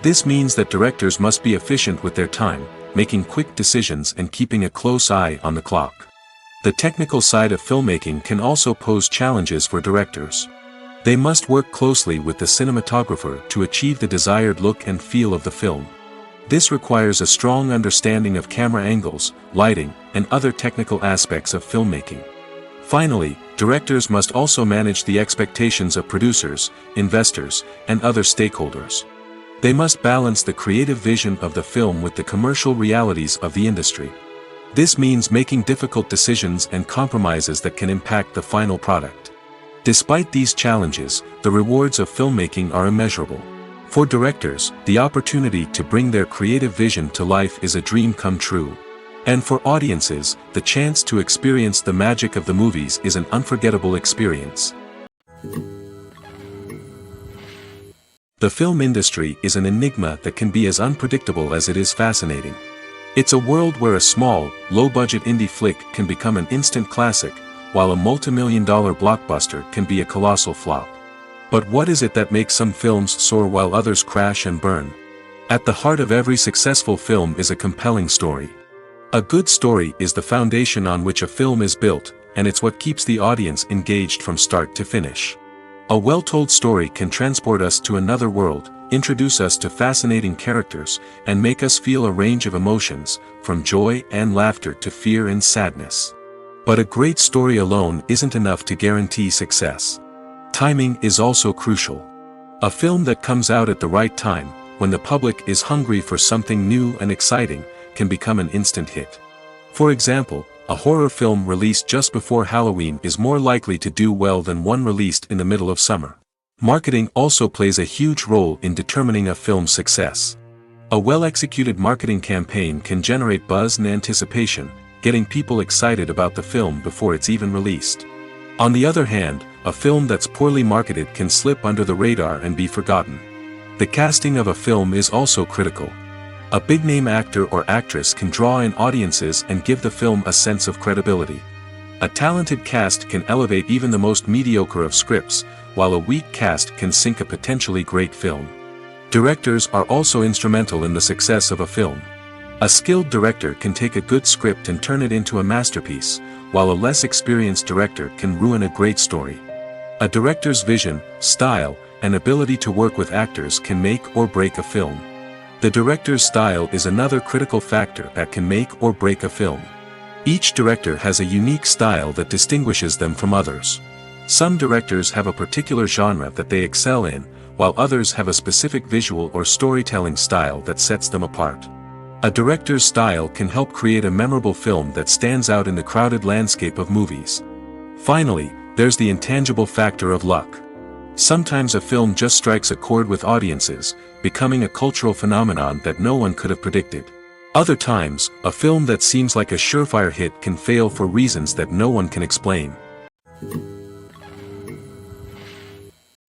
This means that directors must be efficient with their time, making quick decisions and keeping a close eye on the clock. The technical side of filmmaking can also pose challenges for directors. They must work closely with the cinematographer to achieve the desired look and feel of the film. This requires a strong understanding of camera angles, lighting, and other technical aspects of filmmaking. Finally, directors must also manage the expectations of producers, investors, and other stakeholders. They must balance the creative vision of the film with the commercial realities of the industry. This means making difficult decisions and compromises that can impact the final product. Despite these challenges, the rewards of filmmaking are immeasurable. For directors, the opportunity to bring their creative vision to life is a dream come true. And for audiences, the chance to experience the magic of the movies is an unforgettable experience. The film industry is an enigma that can be as unpredictable as it is fascinating. It's a world where a small, low-budget indie flick can become an instant classic, while a multi-million-dollar blockbuster can be a colossal flop. But what is it that makes some films soar while others crash and burn? At the heart of every successful film is a compelling story. A good story is the foundation on which a film is built, and it's what keeps the audience engaged from start to finish. A well-told story can transport us to another world, introduce us to fascinating characters, and make us feel a range of emotions, from joy and laughter to fear and sadness. But a great story alone isn't enough to guarantee success. Timing is also crucial. A film that comes out at the right time, when the public is hungry for something new and exciting, can become an instant hit. For example, a horror film released just before Halloween is more likely to do well than one released in the middle of summer. Marketing also plays a huge role in determining a film's success. A well-executed marketing campaign can generate buzz and anticipation, getting people excited about the film before it's even released. On the other hand, a film that's poorly marketed can slip under the radar and be forgotten. The casting of a film is also critical. A big-name actor or actress can draw in audiences and give the film a sense of credibility. A talented cast can elevate even the most mediocre of scripts, while a weak cast can sink a potentially great film. Directors are also instrumental in the success of a film. A skilled director can take a good script and turn it into a masterpiece, while a less experienced director can ruin a great story. A director's vision, style, and ability to work with actors can make or break a film. The director's style is another critical factor that can make or break a film. Each director has a unique style that distinguishes them from others. Some directors have a particular genre that they excel in, while others have a specific visual or storytelling style that sets them apart. A director's style can help create a memorable film that stands out in the crowded landscape of movies. Finally, there's the intangible factor of luck. Sometimes a film just strikes a chord with audiences, becoming a cultural phenomenon that no one could have predicted. Other times, a film that seems like a surefire hit can fail for reasons that no one can explain.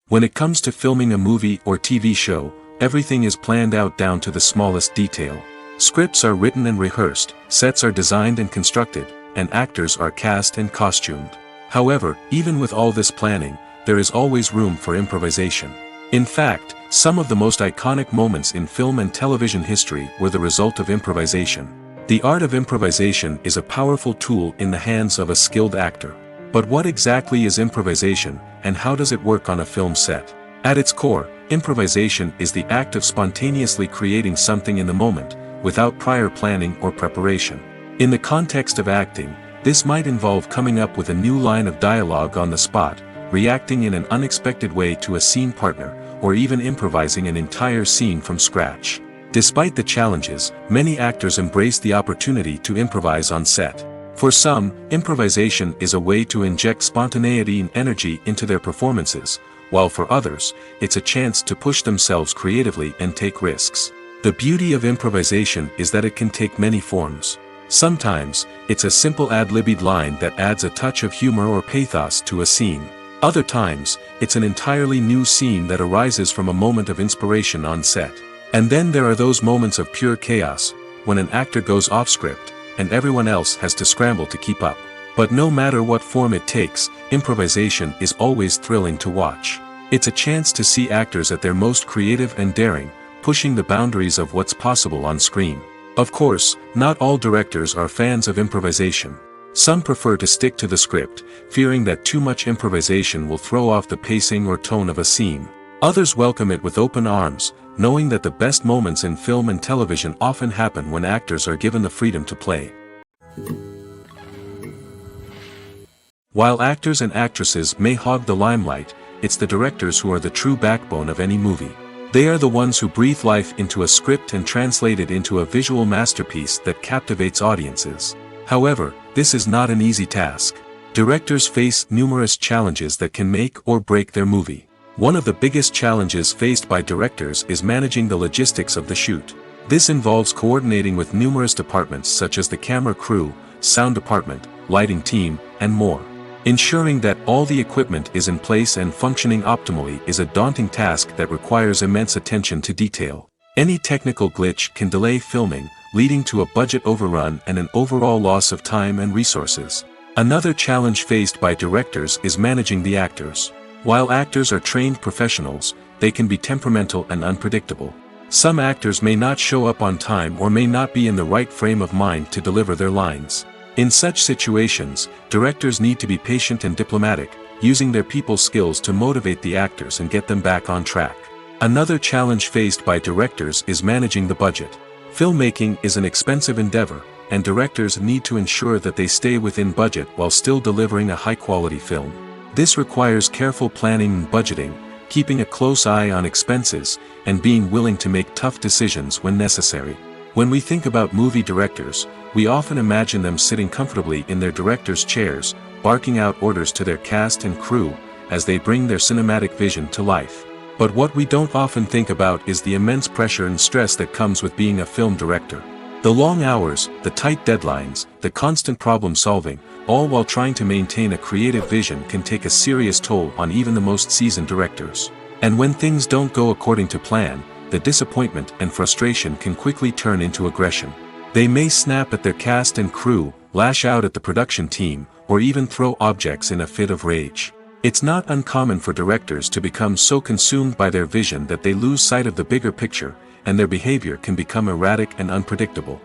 When it comes to filming a movie or TV show, everything is planned out down to the smallest detail. Scripts are written and rehearsed, sets are designed and constructed, and actors are cast and costumed. However, even with all this planning, there is always room for improvisation. In fact, some of the most iconic moments in film and television history were the result of improvisation. The art of improvisation is a powerful tool in the hands of a skilled actor. But what exactly is improvisation, and how does it work on a film set? At its core, improvisation is the act of spontaneously creating something in the moment, without prior planning or preparation. In the context of acting, this might involve coming up with a new line of dialogue on the spot, reacting in an unexpected way to a scene partner, or even improvising an entire scene from scratch. Despite the challenges, many actors embrace the opportunity to improvise on set. For some, improvisation is a way to inject spontaneity and energy into their performances, while for others, it's a chance to push themselves creatively and take risks. The beauty of improvisation is that it can take many forms. Sometimes, it's a simple ad-libbed line that adds a touch of humor or pathos to a scene. Other times, it's an entirely new scene that arises from a moment of inspiration on set. And then there are those moments of pure chaos, when an actor goes off script, and everyone else has to scramble to keep up. But no matter what form it takes, improvisation is always thrilling to watch. It's a chance to see actors at their most creative and daring, pushing the boundaries of what's possible on screen. Of course, not all directors are fans of improvisation. Some prefer to stick to the script, fearing that too much improvisation will throw off the pacing or tone of a scene. Others welcome it with open arms, knowing that the best moments in film and television often happen when actors are given the freedom to play. While actors and actresses may hog the limelight, it's the directors who are the true backbone of any movie. They are the ones who breathe life into a script and translate it into a visual masterpiece that captivates audiences. However, this is not an easy task. Directors face numerous challenges that can make or break their movie. One of the biggest challenges faced by directors is managing the logistics of the shoot. This involves coordinating with numerous departments such as the camera crew, sound department, lighting team, and more. Ensuring that all the equipment is in place and functioning optimally is a daunting task that requires immense attention to detail. Any technical glitch can delay filming, leading to a budget overrun and an overall loss of time and resources. Another challenge faced by directors is managing the actors. While actors are trained professionals, they can be temperamental and unpredictable. Some actors may not show up on time or may not be in the right frame of mind to deliver their lines. In such situations, directors need to be patient and diplomatic, using their people skills to motivate the actors and get them back on track. Another challenge faced by directors is managing the budget. Filmmaking is an expensive endeavor, and directors need to ensure that they stay within budget while still delivering a high-quality film. This requires careful planning and budgeting, keeping a close eye on expenses, and being willing to make tough decisions when necessary. When we think about movie directors, we often imagine them sitting comfortably in their director's chairs, barking out orders to their cast and crew, as they bring their cinematic vision to life. But what we don't often think about is the immense pressure and stress that comes with being a film director. The long hours, the tight deadlines, the constant problem solving, all while trying to maintain a creative vision can take a serious toll on even the most seasoned directors. And when things don't go according to plan, the disappointment and frustration can quickly turn into aggression. They may snap at their cast and crew, lash out at the production team, or even throw objects in a fit of rage. It's not uncommon for directors to become so consumed by their vision that they lose sight of the bigger picture, and their behavior can become erratic and unpredictable.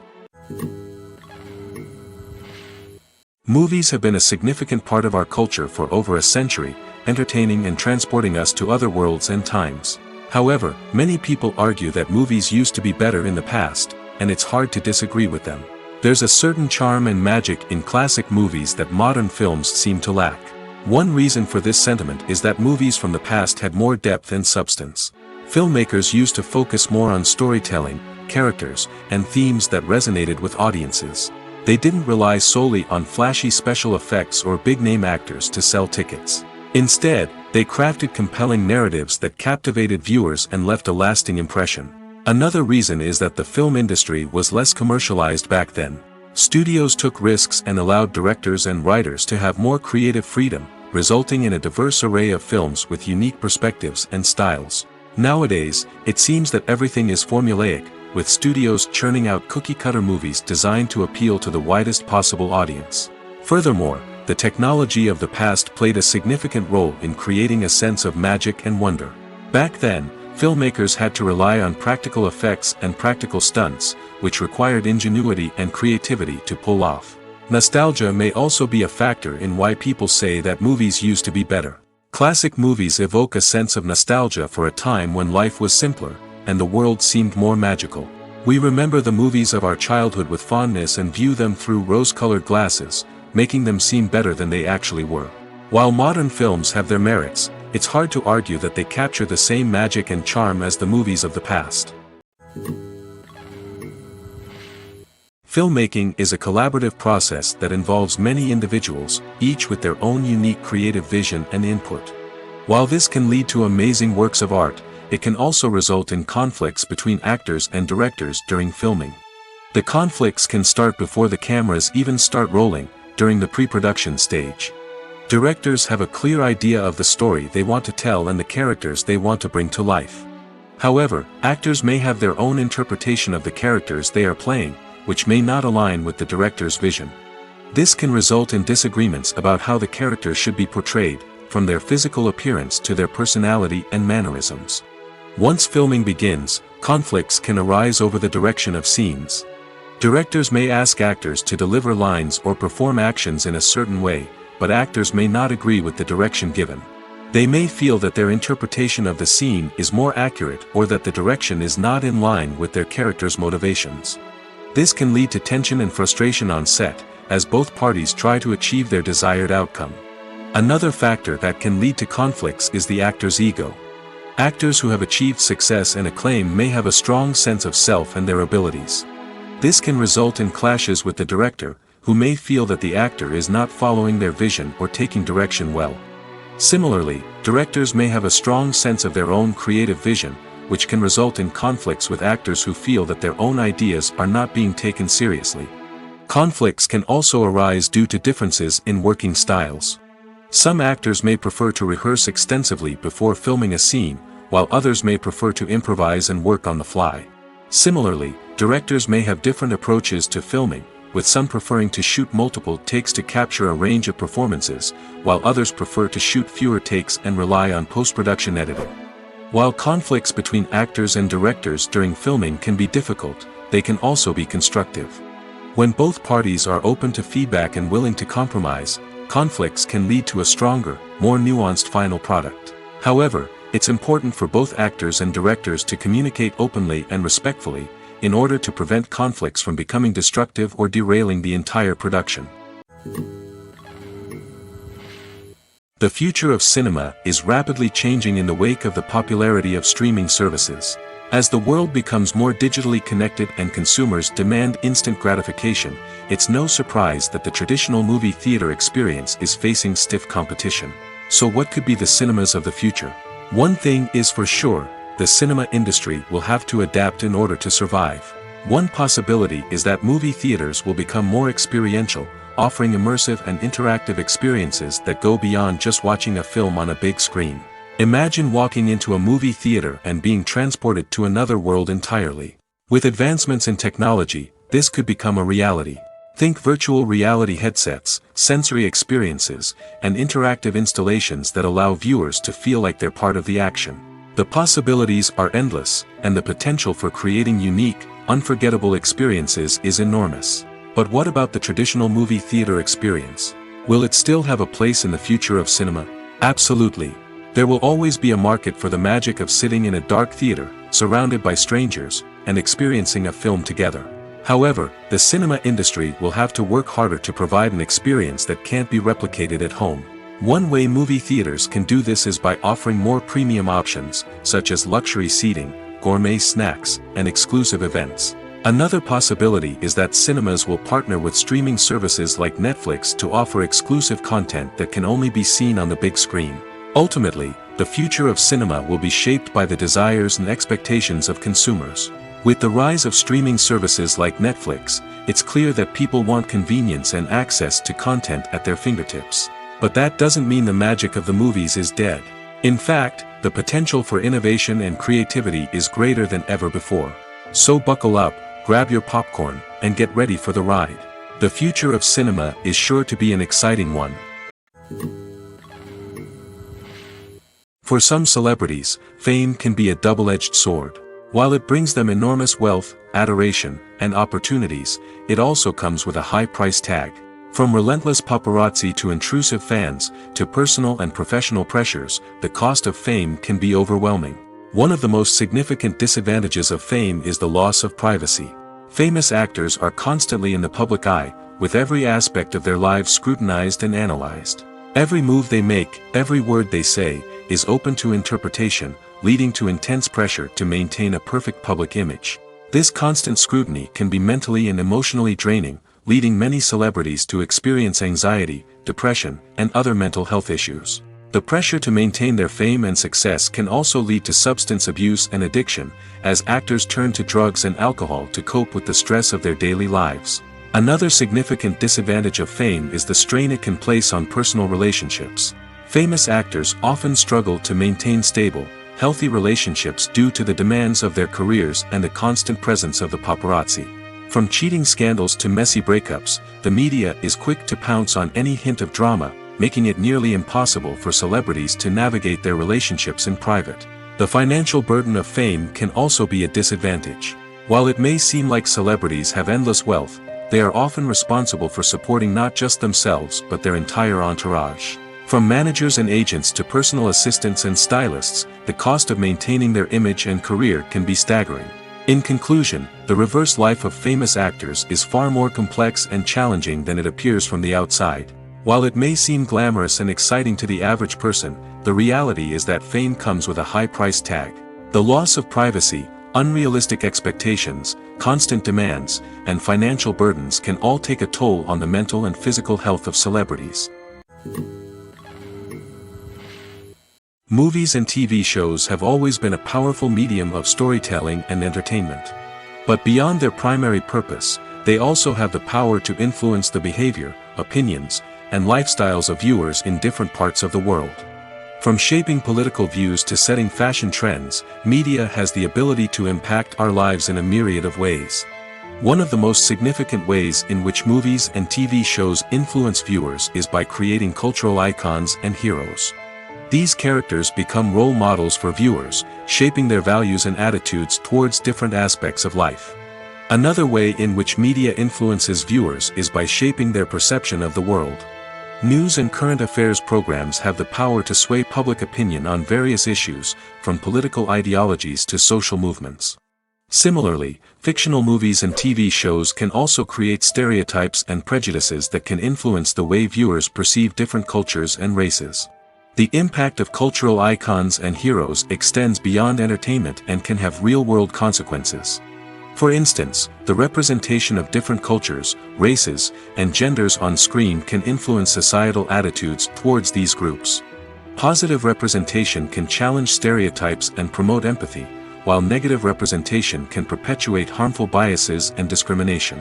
Movies have been a significant part of our culture for over a century, entertaining and transporting us to other worlds and times. However, many people argue that movies used to be better in the past, and it's hard to disagree with them. There's a certain charm and magic in classic movies that modern films seem to lack. One reason for this sentiment is that movies from the past had more depth and substance. Filmmakers used to focus more on storytelling, characters, and themes that resonated with audiences. They didn't rely solely on flashy special effects or big-name actors to sell tickets. Instead, they crafted compelling narratives that captivated viewers and left a lasting impression. Another reason is that the film industry was less commercialized back then. Studios took risks and allowed directors and writers to have more creative freedom, resulting in a diverse array of films with unique perspectives and styles. Nowadays, it seems that everything is formulaic, with studios churning out cookie-cutter movies designed to appeal to the widest possible audience. Furthermore, the technology of the past played a significant role in creating a sense of magic and wonder. Back then, filmmakers had to rely on practical effects and practical stunts, which required ingenuity and creativity to pull off. Nostalgia may also be a factor in why people say that movies used to be better. Classic movies evoke a sense of nostalgia for a time when life was simpler, and the world seemed more magical. We remember the movies of our childhood with fondness and view them through rose-colored glasses, making them seem better than they actually were. While modern films have their merits, it's hard to argue that they capture the same magic and charm as the movies of the past. Filmmaking is a collaborative process that involves many individuals, each with their own unique creative vision and input. While this can lead to amazing works of art, it can also result in conflicts between actors and directors during filming. The conflicts can start before the cameras even start rolling, during the pre-production stage. Directors have a clear idea of the story they want to tell and the characters they want to bring to life. However, actors may have their own interpretation of the characters they are playing, which may not align with the director's vision. This can result in disagreements about how the characters should be portrayed, from their physical appearance to their personality and mannerisms. Once filming begins, conflicts can arise over the direction of scenes. Directors may ask actors to deliver lines or perform actions in a certain way, but actors may not agree with the direction given. They may feel that their interpretation of the scene is more accurate or that the direction is not in line with their character's motivations. This can lead to tension and frustration on set, as both parties try to achieve their desired outcome. Another factor that can lead to conflicts is the actor's ego. Actors who have achieved success and acclaim may have a strong sense of self and their abilities. This can result in clashes with the director, who may feel that the actor is not following their vision or taking direction well. Similarly, directors may have a strong sense of their own creative vision, which can result in conflicts with actors who feel that their own ideas are not being taken seriously. Conflicts can also arise due to differences in working styles. Some actors may prefer to rehearse extensively before filming a scene, while others may prefer to improvise and work on the fly. Similarly, directors may have different approaches to filming, with some preferring to shoot multiple takes to capture a range of performances, while others prefer to shoot fewer takes and rely on post-production editing. While conflicts between actors and directors during filming can be difficult, they can also be constructive. When both parties are open to feedback and willing to compromise, conflicts can lead to a stronger, more nuanced final product. However, it's important for both actors and directors to communicate openly and respectfully, in order to prevent conflicts from becoming destructive or derailing the entire production. The future of cinema is rapidly changing in the wake of the popularity of streaming services. As the world becomes more digitally connected and consumers demand instant gratification, it's no surprise that the traditional movie theater experience is facing stiff competition. So what could be the cinemas of the future? One thing is for sure, the cinema industry will have to adapt in order to survive. One possibility is that movie theaters will become more experiential, offering immersive and interactive experiences that go beyond just watching a film on a big screen. Imagine walking into a movie theater and being transported to another world entirely. With advancements in technology, this could become a reality. Think virtual reality headsets, sensory experiences, and interactive installations that allow viewers to feel like they're part of the action. The possibilities are endless, and the potential for creating unique, unforgettable experiences is enormous. But what about the traditional movie theater experience? Will it still have a place in the future of cinema? Absolutely. There will always be a market for the magic of sitting in a dark theater, surrounded by strangers, and experiencing a film together. However, the cinema industry will have to work harder to provide an experience that can't be replicated at home. One way movie theaters can do this is by offering more premium options, such as luxury seating, gourmet snacks, and exclusive events. Another possibility is that cinemas will partner with streaming services like Netflix to offer exclusive content that can only be seen on the big screen. Ultimately, the future of cinema will be shaped by the desires and expectations of consumers. With the rise of streaming services like Netflix, it's clear that people want convenience and access to content at their fingertips. But that doesn't mean the magic of the movies is dead. In fact, the potential for innovation and creativity is greater than ever before. So buckle up, grab your popcorn, and get ready for the ride. The future of cinema is sure to be an exciting one. For some celebrities, fame can be a double-edged sword. While it brings them enormous wealth, adoration, and opportunities, it also comes with a high price tag. From relentless paparazzi to intrusive fans, to personal and professional pressures, the cost of fame can be overwhelming. One of the most significant disadvantages of fame is the loss of privacy. Famous actors are constantly in the public eye, with every aspect of their lives scrutinized and analyzed. Every move they make, every word they say, is open to interpretation, leading to intense pressure to maintain a perfect public image. This constant scrutiny can be mentally and emotionally draining, leading many celebrities to experience anxiety, depression, and other mental health issues. The pressure to maintain their fame and success can also lead to substance abuse and addiction, as actors turn to drugs and alcohol to cope with the stress of their daily lives. Another significant disadvantage of fame is the strain it can place on personal relationships. Famous actors often struggle to maintain stable, healthy relationships due to the demands of their careers and the constant presence of the paparazzi. From cheating scandals to messy breakups, the media is quick to pounce on any hint of drama, making it nearly impossible for celebrities to navigate their relationships in private. The financial burden of fame can also be a disadvantage. While it may seem like celebrities have endless wealth, they are often responsible for supporting not just themselves but their entire entourage. From managers and agents to personal assistants and stylists, the cost of maintaining their image and career can be staggering. In conclusion, the reverse life of famous actors is far more complex and challenging than it appears from the outside. While it may seem glamorous and exciting to the average person, the reality is that fame comes with a high price tag. The loss of privacy, unrealistic expectations, constant demands, and financial burdens can all take a toll on the mental and physical health of celebrities. Movies and TV shows have always been a powerful medium of storytelling and entertainment. But beyond their primary purpose, they also have the power to influence the behavior, opinions, and lifestyles of viewers in different parts of the world. From shaping political views to setting fashion trends, media has the ability to impact our lives in a myriad of ways. One of the most significant ways in which movies and TV shows influence viewers is by creating cultural icons and heroes. These characters become role models for viewers, shaping their values and attitudes towards different aspects of life. Another way in which media influences viewers is by shaping their perception of the world. News and current affairs programs have the power to sway public opinion on various issues, from political ideologies to social movements. Similarly, fictional movies and TV shows can also create stereotypes and prejudices that can influence the way viewers perceive different cultures and races. The impact of cultural icons and heroes extends beyond entertainment and can have real-world consequences. For instance, the representation of different cultures, races, and genders on screen can influence societal attitudes towards these groups. Positive representation can challenge stereotypes and promote empathy, while negative representation can perpetuate harmful biases and discrimination.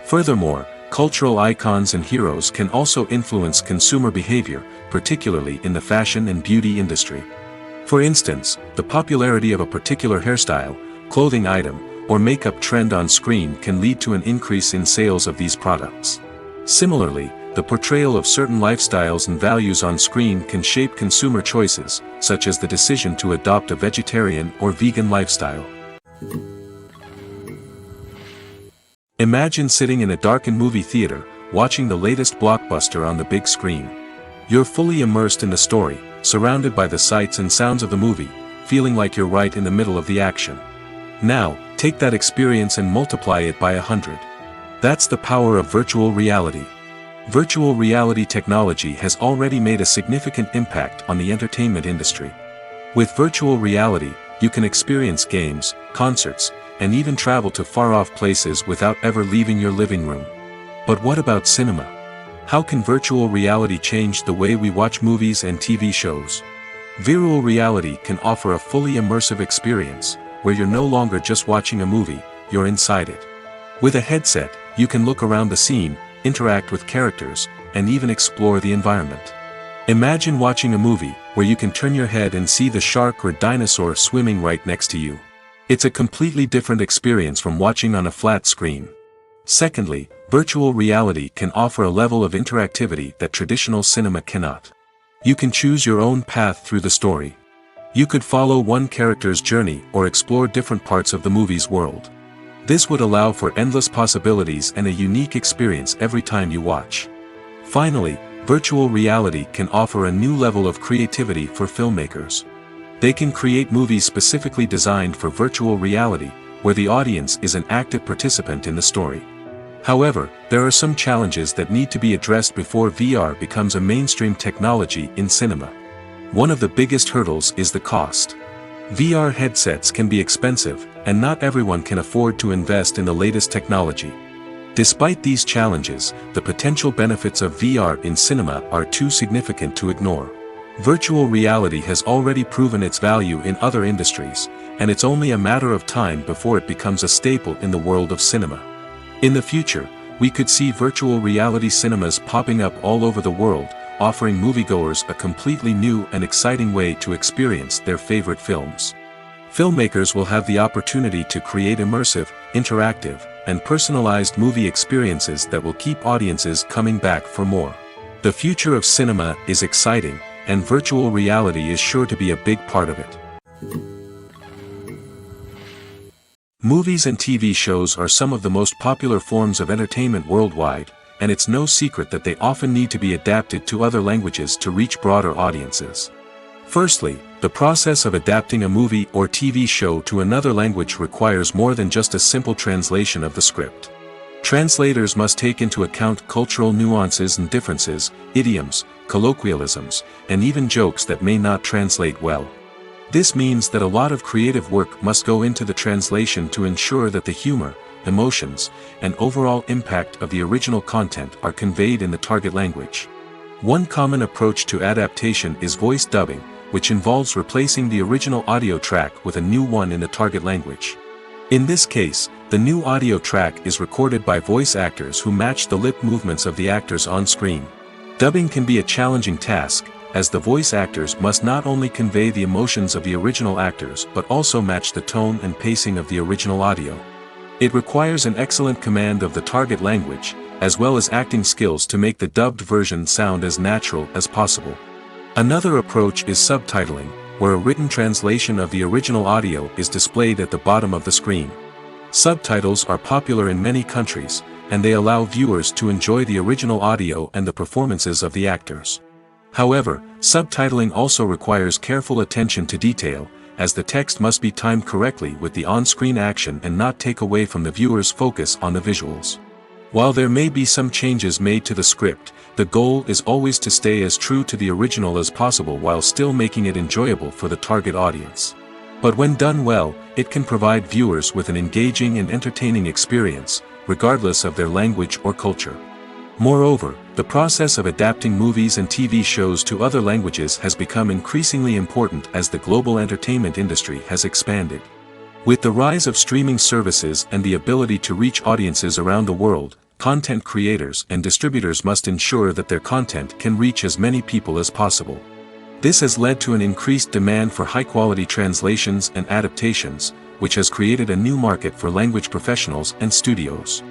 Furthermore, cultural icons and heroes can also influence consumer behavior, particularly in the fashion and beauty industry. For instance, the popularity of a particular hairstyle, clothing item, or makeup trend on screen can lead to an increase in sales of these products. Similarly, the portrayal of certain lifestyles and values on screen can shape consumer choices, such as the decision to adopt a vegetarian or vegan lifestyle. Imagine sitting in a darkened movie theater, watching the latest blockbuster on the big screen. You're fully immersed in the story, surrounded by the sights and sounds of the movie, feeling like you're right in the middle of the action. Now, take that experience and multiply it by 100. That's the power of virtual reality. Virtual reality technology has already made a significant impact on the entertainment industry. With virtual reality, you can experience games, concerts, and even travel to far-off places without ever leaving your living room. But what about cinema? How can virtual reality change the way we watch movies and TV shows? Virtual reality can offer a fully immersive experience, where you're no longer just watching a movie, you're inside it. With a headset, you can look around the scene, interact with characters, and even explore the environment. Imagine watching a movie, where you can turn your head and see the shark or dinosaur swimming right next to you. It's a completely different experience from watching on a flat screen. Secondly, virtual reality can offer a level of interactivity that traditional cinema cannot. You can choose your own path through the story. You could follow one character's journey or explore different parts of the movie's world. This would allow for endless possibilities and a unique experience every time you watch. Finally, virtual reality can offer a new level of creativity for filmmakers. They can create movies specifically designed for virtual reality, where the audience is an active participant in the story. However, there are some challenges that need to be addressed before VR becomes a mainstream technology in cinema. One of the biggest hurdles is the cost. VR headsets can be expensive, and not everyone can afford to invest in the latest technology. Despite these challenges, the potential benefits of VR in cinema are too significant to ignore. Virtual reality has already proven its value in other industries, and it's only a matter of time before it becomes a staple in the world of cinema. In the future, we could see virtual reality cinemas popping up all over the world, offering moviegoers a completely new and exciting way to experience their favorite films. Filmmakers will have the opportunity to create immersive, interactive, and personalized movie experiences that will keep audiences coming back for more. The future of cinema is exciting, and virtual reality is sure to be a big part of it. Movies and TV shows are some of the most popular forms of entertainment worldwide, and it's no secret that they often need to be adapted to other languages to reach broader audiences. Firstly, the process of adapting a movie or TV show to another language requires more than just a simple translation of the script. Translators must take into account cultural nuances and differences, idioms, colloquialisms, and even jokes that may not translate well. This means that a lot of creative work must go into the translation to ensure that the humor, emotions, and overall impact of the original content are conveyed in the target language. One common approach to adaptation is voice dubbing, which involves replacing the original audio track with a new one in the target language. In this case, the new audio track is recorded by voice actors who match the lip movements of the actors on screen. Dubbing can be a challenging task, as the voice actors must not only convey the emotions of the original actors but also match the tone and pacing of the original audio. It requires an excellent command of the target language, as well as acting skills to make the dubbed version sound as natural as possible. Another approach is subtitling, where a written translation of the original audio is displayed at the bottom of the screen. Subtitles are popular in many countries, and they allow viewers to enjoy the original audio and the performances of the actors. However, subtitling also requires careful attention to detail, as the text must be timed correctly with the on-screen action and not take away from the viewer's focus on the visuals. While there may be some changes made to the script, the goal is always to stay as true to the original as possible while still making it enjoyable for the target audience. But when done well, it can provide viewers with an engaging and entertaining experience, regardless of their language or culture. Moreover, the process of adapting movies and TV shows to other languages has become increasingly important as the global entertainment industry has expanded. With the rise of streaming services and the ability to reach audiences around the world, content creators and distributors must ensure that their content can reach as many people as possible. This has led to an increased demand for high-quality translations and adaptations, which has created a new market for language professionals and studios.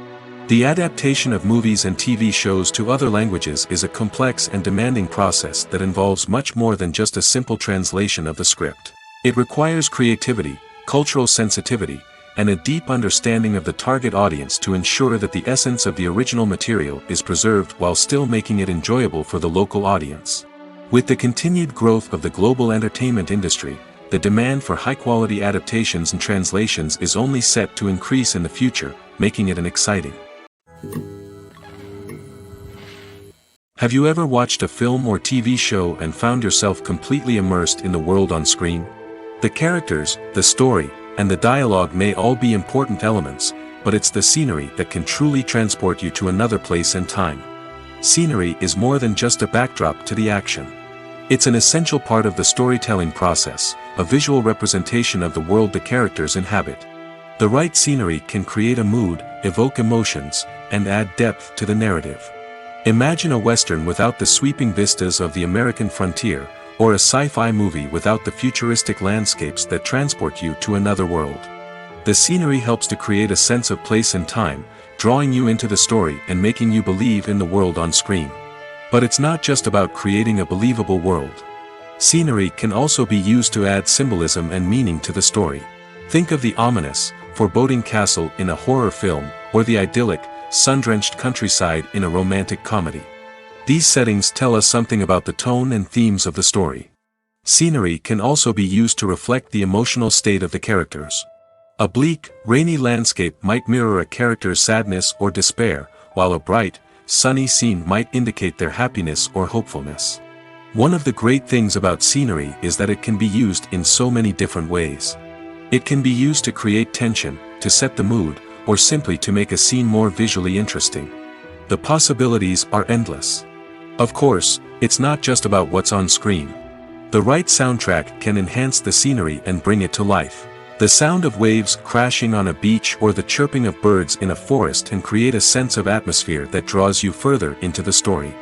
The adaptation of movies and TV shows to other languages is a complex and demanding process that involves much more than just a simple translation of the script. It requires creativity, cultural sensitivity, and a deep understanding of the target audience to ensure that the essence of the original material is preserved while still making it enjoyable for the local audience. With the continued growth of the global entertainment industry, the demand for high-quality adaptations and translations is only set to increase in the future, making it exciting. Have you ever watched a film or TV show and found yourself completely immersed in the world on screen? The characters, the story, and the dialogue may all be important elements, but it's the scenery that can truly transport you to another place and time. Scenery is more than just a backdrop to the action. It's an essential part of the storytelling process, a visual representation of the world the characters inhabit. The right scenery can create a mood, evoke emotions, and add depth to the narrative. Imagine a Western without the sweeping vistas of the American frontier, or a sci-fi movie without the futuristic landscapes that transport you to another world. The scenery helps to create a sense of place and time, drawing you into the story and making you believe in the world on screen. But it's not just about creating a believable world. Scenery can also be used to add symbolism and meaning to the story. Think of the ominous, foreboding castle in a horror film, or the idyllic, sun-drenched countryside in a romantic comedy. These settings tell us something about the tone and themes of the story. Scenery can also be used to reflect the emotional state of the characters. A bleak, rainy landscape might mirror a character's sadness or despair, while a bright, sunny scene might indicate their happiness or hopefulness. One of the great things about scenery is that it can be used in so many different ways. It can be used to create tension, to set the mood, or simply to make a scene more visually interesting. The possibilities are endless. Of course, it's not just about what's on screen. The right soundtrack can enhance the scenery and bring it to life. The sound of waves crashing on a beach or the chirping of birds in a forest can create a sense of atmosphere that draws you further into the story.